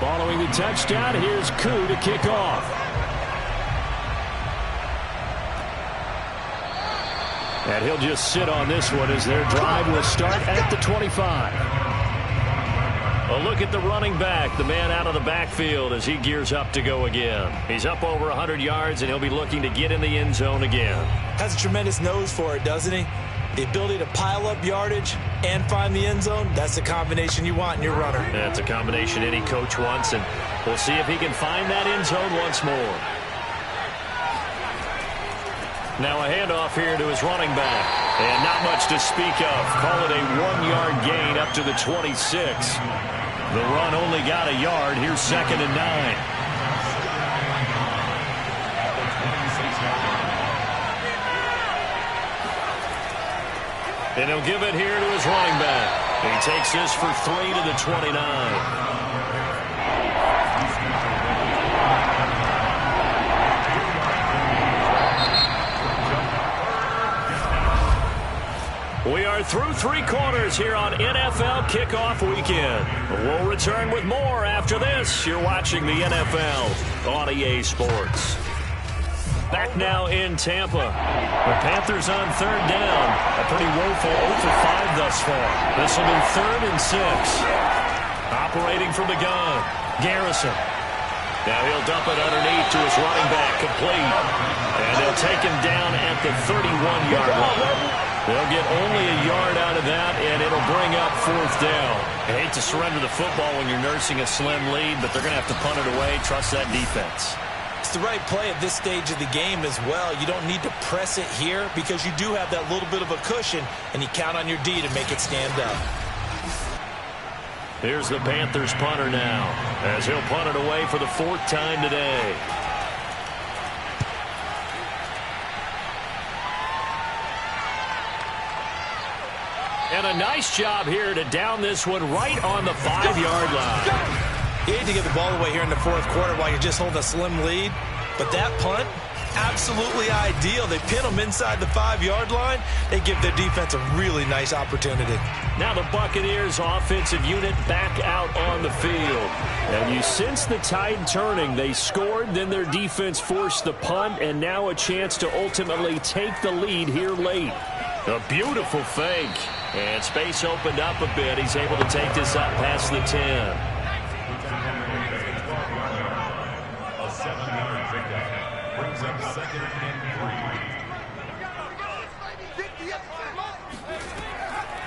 Following the touchdown, here's Koo to kick off. And he'll just sit on this one as their drive will start at the 25. A look at the running back, the man out of the backfield as he gears up to go again. He's up over 100 yards, and he'll be looking to get in the end zone again. Has a tremendous nose for it, doesn't he? The ability to pile up yardage and find the end zone, that's the combination you want in your runner. That's a combination any coach wants, and we'll see if he can find that end zone once more. Now a handoff here to his running back. And not much to speak of. Call it a 1-yard gain up to the 26. The run only got a yard. Here's 2nd and 9. And he'll give it here to his running back. He takes this for 3 to the 29. We are through 3 quarters here on NFL Kickoff Weekend. We'll return with more after this. You're watching the NFL on EA Sports. Back now in Tampa. The Panthers on 3rd down. A pretty woeful 0 for 5 thus far. This will be 3rd and 6. Operating from the gun. Garrison. Now he'll dump it underneath to his running back. Complete. And they'll take him down at the 31-yard line. They'll get only a yard out of that, and it'll bring up 4th down. I hate to surrender the football when you're nursing a slim lead, but they're going to have to punt it away. Trust that defense. It's the right play at this stage of the game as well. You don't need to press it here because you do have that little bit of a cushion, and you count on your D to make it stand up. Here's the Panthers punter now, as he'll punt it away for the 4th time today. And a nice job here to down this one right on the 5-yard line. You hate to get the ball away here in the 4th quarter while you're just holding a slim lead. But that punt, absolutely ideal. They pin them inside the 5-yard line. They give their defense a really nice opportunity. Now the Buccaneers offensive unit back out on the field. And you sense the tide turning. They scored, then their defense forced the punt, and now a chance to ultimately take the lead here late. A beautiful fake. And space opened up a bit. He's able to take this up past the 10. A 7-yard pickup brings up 2nd and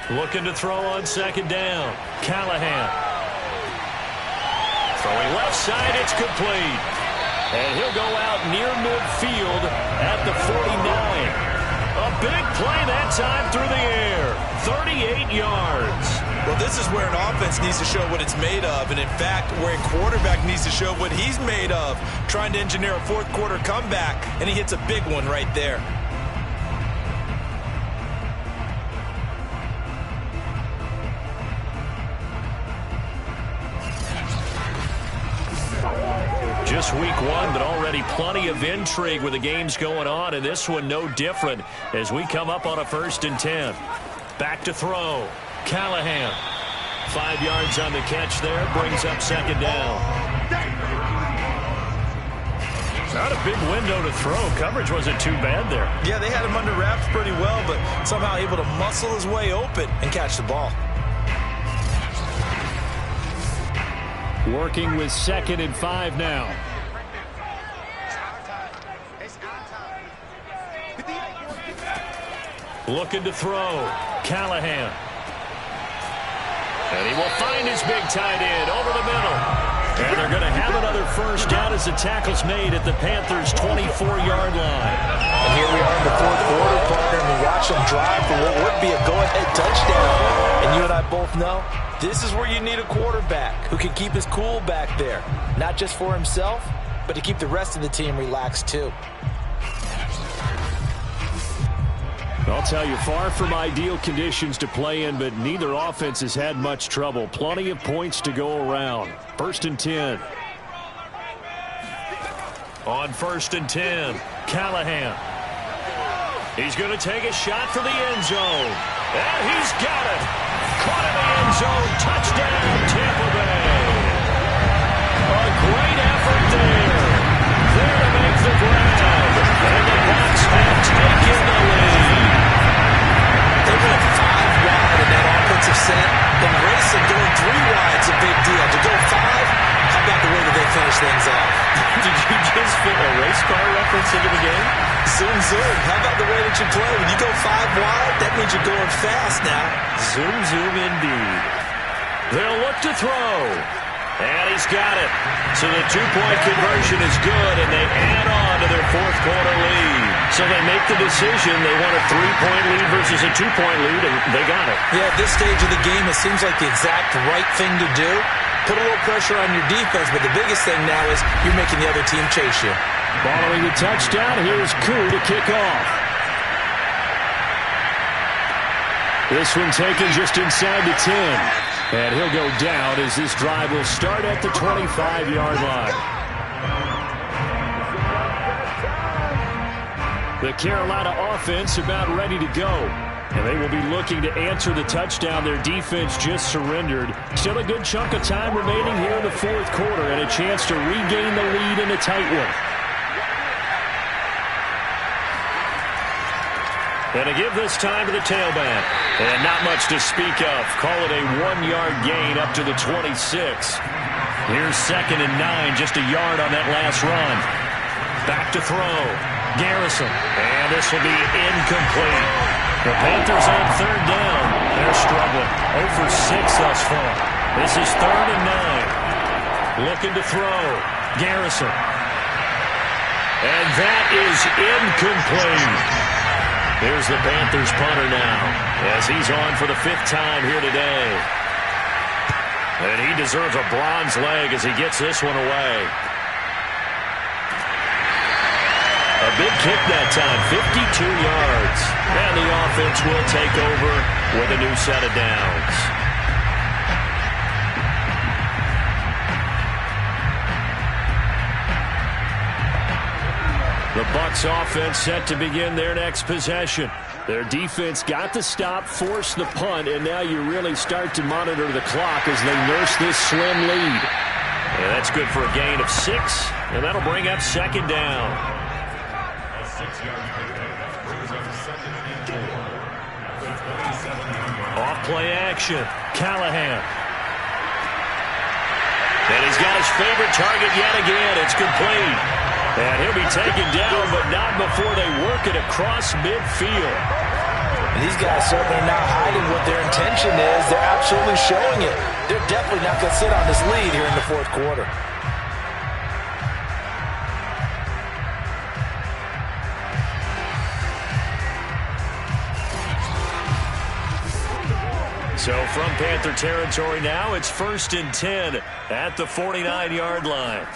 3. Looking to throw on 2nd down. Callahan. Throwing left side, it's complete. And he'll go out near midfield at the 49. A big play that time through the air. 38 yards. Well, this is where an offense needs to show what it's made of. And, in fact, where a quarterback needs to show what he's made of. Trying to engineer a 4th quarter comeback. And he hits a big one right there. Just week 1, but already plenty of intrigue with the games going on, and this one no different as we come up on a 1st and 10. Back to throw. Callahan. 5 yards on the catch there, brings up 2nd down. Not a big window to throw. Coverage wasn't too bad there. Yeah, they had him under wraps pretty well, but somehow able to muscle his way open and catch the ball. Working with 2nd and 5 now. Looking to throw. Callahan. And he will find his big tight end over the middle. And they're going to have another 1st down as the tackle's made at the Panthers' 24-yard line. And here we are in the 4th quarter, partner, and we watch them drive for what would be a go-ahead touchdown. And you and I both know this is where you need a quarterback who can keep his cool back there. Not just for himself, but to keep the rest of the team relaxed too. I'll tell you, far from ideal conditions to play in, but neither offense has had much trouble. Plenty of points to go around. 1st and 10. On 1st and 10, Callahan. He's going to take a shot for the end zone. And he's got it. Caught in the end zone. Touchdown, Tampa Bay. A great effort there. There to make the grab. And the Bucs have taken the lead. They went 5 wide in that offensive set. And racing going 3 wide's a big deal. To go 5, how about the way that they finish things off? Did you just fit a race car reference into the game? Zoom, zoom. How about the way that you play? When you go 5 wide, that means you're going fast now. Zoom, zoom indeed. They'll look to throw. And he's got it. So the 2-point conversion is good, and they add on to their 4th quarter lead. So they make the decision. They want a 3-point lead versus a 2-point lead, and they got it. Yeah, at this stage of the game, it seems like the exact right thing to do. Put a little pressure on your defense, but the biggest thing now is you're making the other team chase you. Following the touchdown, here's Koo to kick off. This one taken just inside the 10. And he'll go down as this drive will start at the 25-yard line. The Carolina offense about ready to go. And they will be looking to answer the touchdown their defense just surrendered. Still a good chunk of time remaining here in the fourth quarter and a chance to regain the lead in a tight one. And to give this time to the tailback. And not much to speak of. Call it a 1-yard gain up to the 26. Here's 2nd and 9, just a yard on that last run. Back to throw. Garrison. And this will be incomplete. The Panthers on 3rd down. They're struggling. 0 for 6 thus far. This is 3rd and 9. Looking to throw. Garrison. And that is incomplete. Here's the Panthers punter now, as he's on for the 5th time here today. And he deserves a bronze leg as he gets this one away. A big kick that time, 52 yards. And the offense will take over with a new set of downs. The Bucs offense set to begin their next possession. Their defense got the stop, forced the punt, and now you really start to monitor the clock as they nurse this slim lead. And that's good for a gain of 6, and that'll bring up 2nd down. Off play action. Callahan. And he's got his favorite target yet again. It's complete. And he'll be taken down, but not before they work it across midfield. These guys certainly not hiding what their intention is. They're absolutely showing it. They're definitely not going to sit on this lead here in the fourth quarter. So from Panther territory now, it's 1st and 10 at the 49-yard line.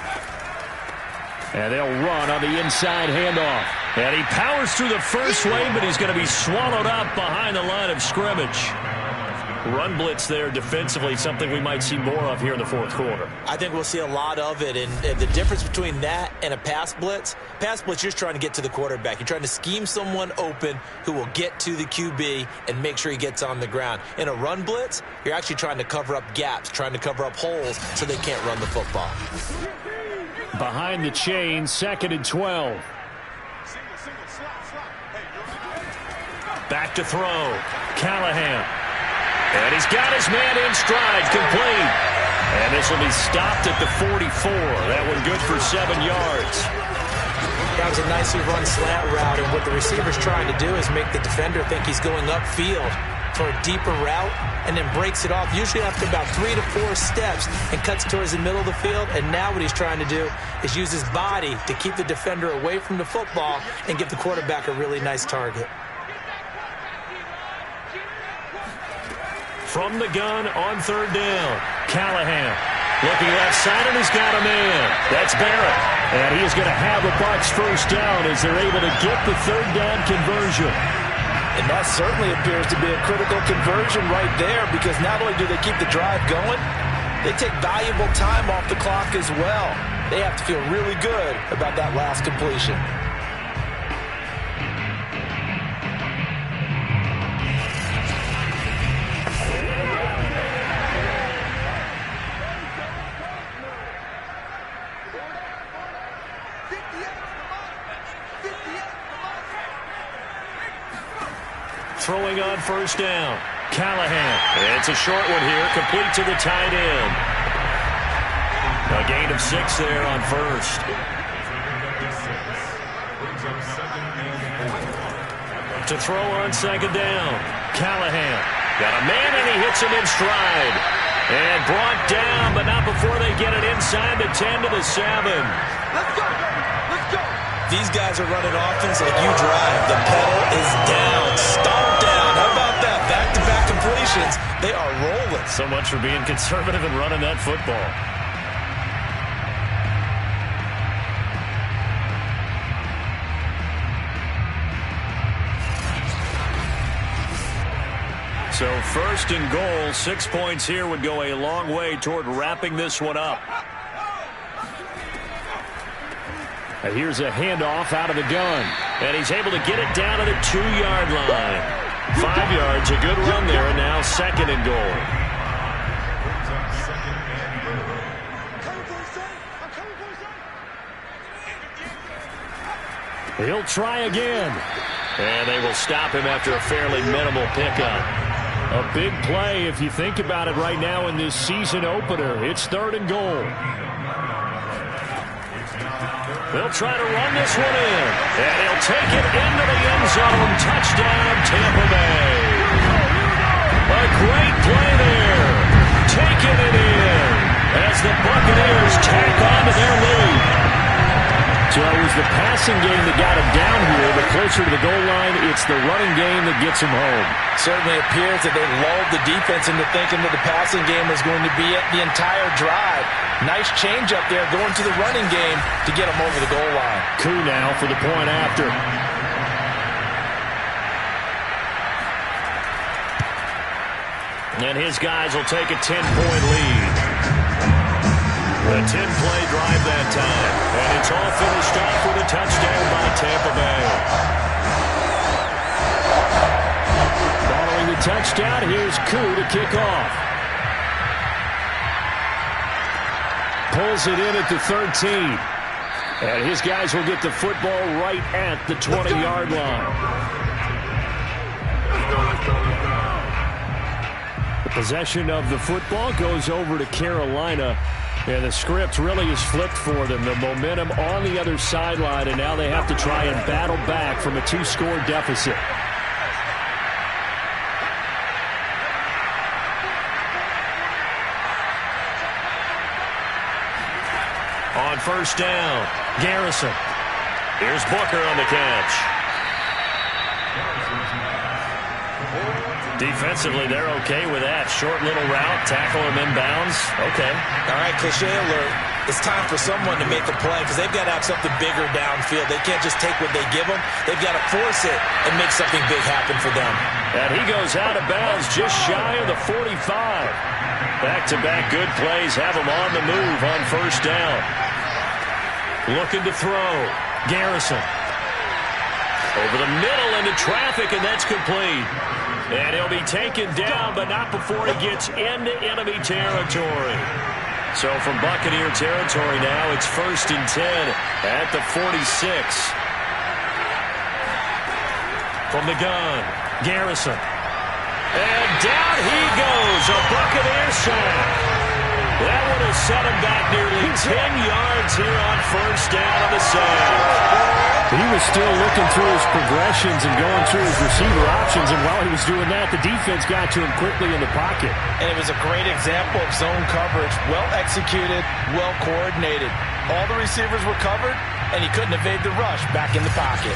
And they'll run on the inside handoff. And he powers through the first wave, but he's going to be swallowed up behind the line of scrimmage. Run blitz there defensively, something we might see more of here in the fourth quarter. I think we'll see a lot of it. And the difference between that and a pass blitz, you're just trying to get to the quarterback. You're trying to scheme someone open who will get to the QB and make sure he gets on the ground. In a run blitz, you're actually trying to cover up gaps, trying to cover up holes so they can't run the football. Behind the chain, 2nd and 12. Back to throw. Callahan. And he's got his man in stride, complete. And this will be stopped at the 44. That one good for 7 yards. That was a nicely run slant route, and what the receiver's trying to do is make the defender think he's going upfield for a deeper route, and then breaks it off, usually after about 3 to 4 steps, and cuts towards the middle of the field. And now what he's trying to do is use his body to keep the defender away from the football and give the quarterback a really nice target. From the gun on 3rd down, Callahan looking left side, and he's got a man. That's Barrett. And he is going to have a Bucs 1st down as they're able to get the 3rd down conversion. And that certainly appears to be a critical conversion right there, because not only do they keep the drive going, they take valuable time off the clock as well. They have to feel really good about that last completion. Throwing on 1st down. Callahan. It's a short one here, complete to the tight end. A gain of 6 there on 1st. To throw on 2nd down. Callahan. Got a man, and he hits him in stride. And brought down, but not before they get it inside the 10 to the 7. Let's go. Let's go. These guys are running offense like you drive. The pedal is down. Stomp down. How about that? Back-to-back completions. They are rolling. So much for being conservative and running that football. So first and goal, 6 points here would go a long way toward wrapping this one up. And here's a handoff out of the gun. And he's able to get it down to the 2-yard line. 5 yards, a good run there, and now second and goal. He'll try again. And they will stop him after a fairly minimal pickup. A big play if you think about it right now in this season opener. It's third and goal. They'll try to run this one in. And he'll take it into the end zone. Touchdown, Tampa Bay. A great play there. Taking it in as the Buccaneers tack on to their lead. So it was the passing game that got him down here, but closer to the goal line, it's the running game that gets him home. Certainly appears that they lulled the defense into thinking that the passing game was going to be it the entire drive. Nice change up there going to the running game to get him over the goal line. Koo now for the point after. And his guys will take a 10-point lead. A 10-play drive that time. And it's all finished off with a touchdown by Tampa Bay. Following the touchdown, here's Koo to kick off. Pulls it in at the 13. And his guys will get the football right at the 20-yard line. The possession of the football goes over to Carolina. And the script really is flipped for them. The momentum on the other sideline, and now they have to try and battle back from a 2-score deficit. On first down, Garrison. Here's Booker on the catch. Defensively, they're okay with that. Short little route, tackle him inbounds. Okay. All right, cliche alert. It's time for someone to make a play because they've got to have something bigger downfield. They can't just take what they give them. They've got to force it and make something big happen for them. And he goes out of bounds just shy of the 45. Back-to-back good plays have him on the move on first down. Looking to throw. Garrison. Over the middle into traffic, and that's complete. And he'll be taken down, but not before he gets into enemy territory. So from Buccaneer territory now, it's first and 10 at the 46. From the gun, Garrison. And down he goes, a Buccaneer sack. That would have set him back nearly 10 yards here on first down on the sack. He was still looking through his progressions and going through his receiver options, and while he was doing that, the defense got to him quickly in the pocket. And it was a great example of zone coverage. Well executed, well coordinated. All the receivers were covered, and he couldn't evade the rush back in the pocket.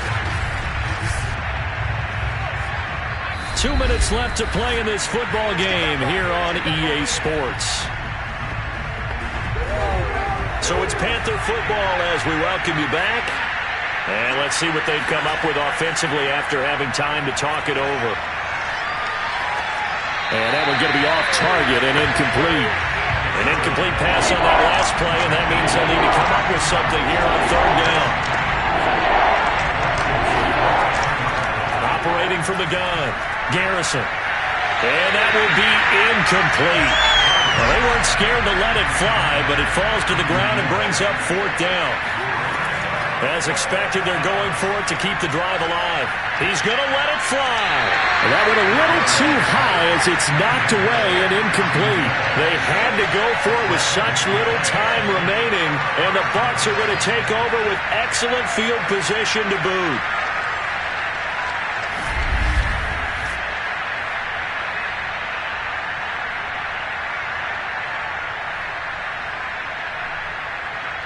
2 minutes left to play in this football game here on EA Sports. So it's Panther football as we welcome you back. And let's see what they've come up with offensively after having time to talk it over. And that one's going to be off target and incomplete. An incomplete pass on that last play, and that means they'll need to come up with something here on third down. Operating from the gun, Garrison. And that will be incomplete. Well, they weren't scared to let it fly, but it falls to the ground and brings up fourth down. As expected, they're going for it to keep the drive alive. He's going to let it fly. And that went a little too high as it's knocked away and incomplete. They had to go for it with such little time remaining, and the Bucs are going to take over with excellent field position to boot.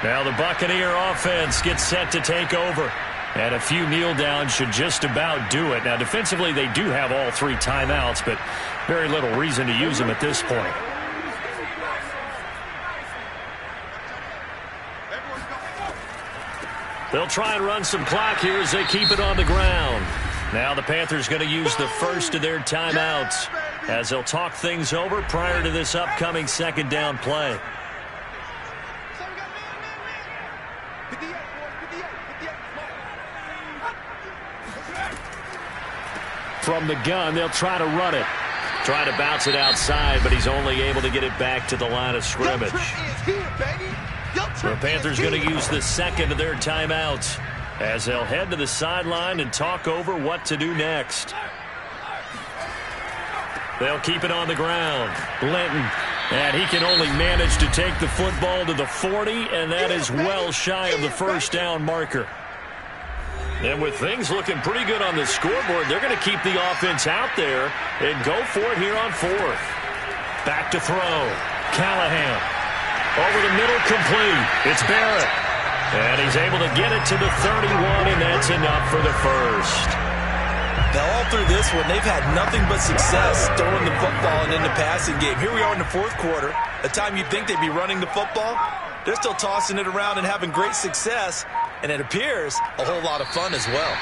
Now the Buccaneer offense gets set to take over. And a few kneel downs should just about do it. Now defensively they do have all 3 timeouts, but very little reason to use them at this point. They'll try and run some clock here as they keep it on the ground. Now the Panthers going to use the first of their timeouts as they'll talk things over prior to this upcoming second down play. From the gun, they'll try to run it. Try to bounce it outside, but he's only able to get it back to the line of scrimmage. The Panthers going to use the second of their timeouts as they'll head to the sideline and talk over what to do next. They'll keep it on the ground. Linton, and he can only manage to take the football to the 40, and that is well shy of the first down marker. And with things looking pretty good on the scoreboard, they're going to keep the offense out there and go for it here on fourth. Back to throw. Callahan. Over the middle, complete. It's Barrett. And he's able to get it to the 31, and that's enough for the first. Now, all through this one, they've had nothing but success throwing the football and in the passing game. Here we are in the fourth quarter. A time you'd think they'd be running the football. They're still tossing it around and having great success. And it appears a whole lot of fun as well.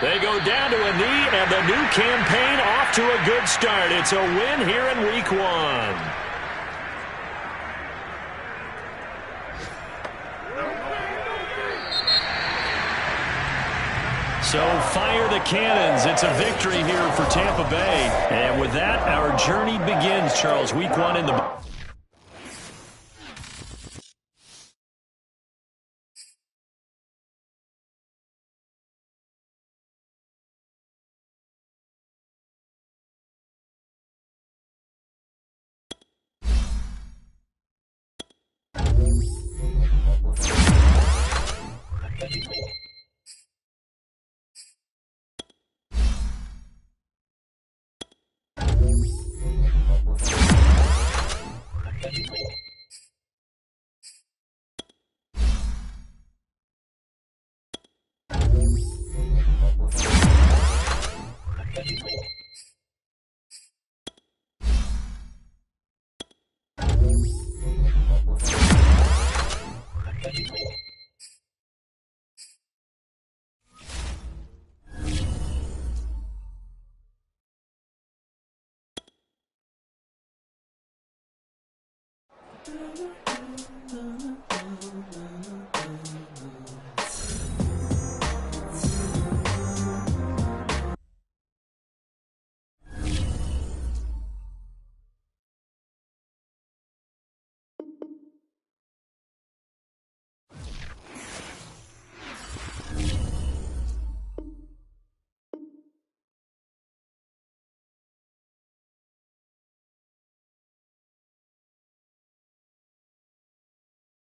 They go down to a knee, and the new campaign off to a good start. It's a win here in week 1. So fire the cannons. It's a victory here for Tampa Bay. And with that, our journey begins, Charles. Week 1 in the...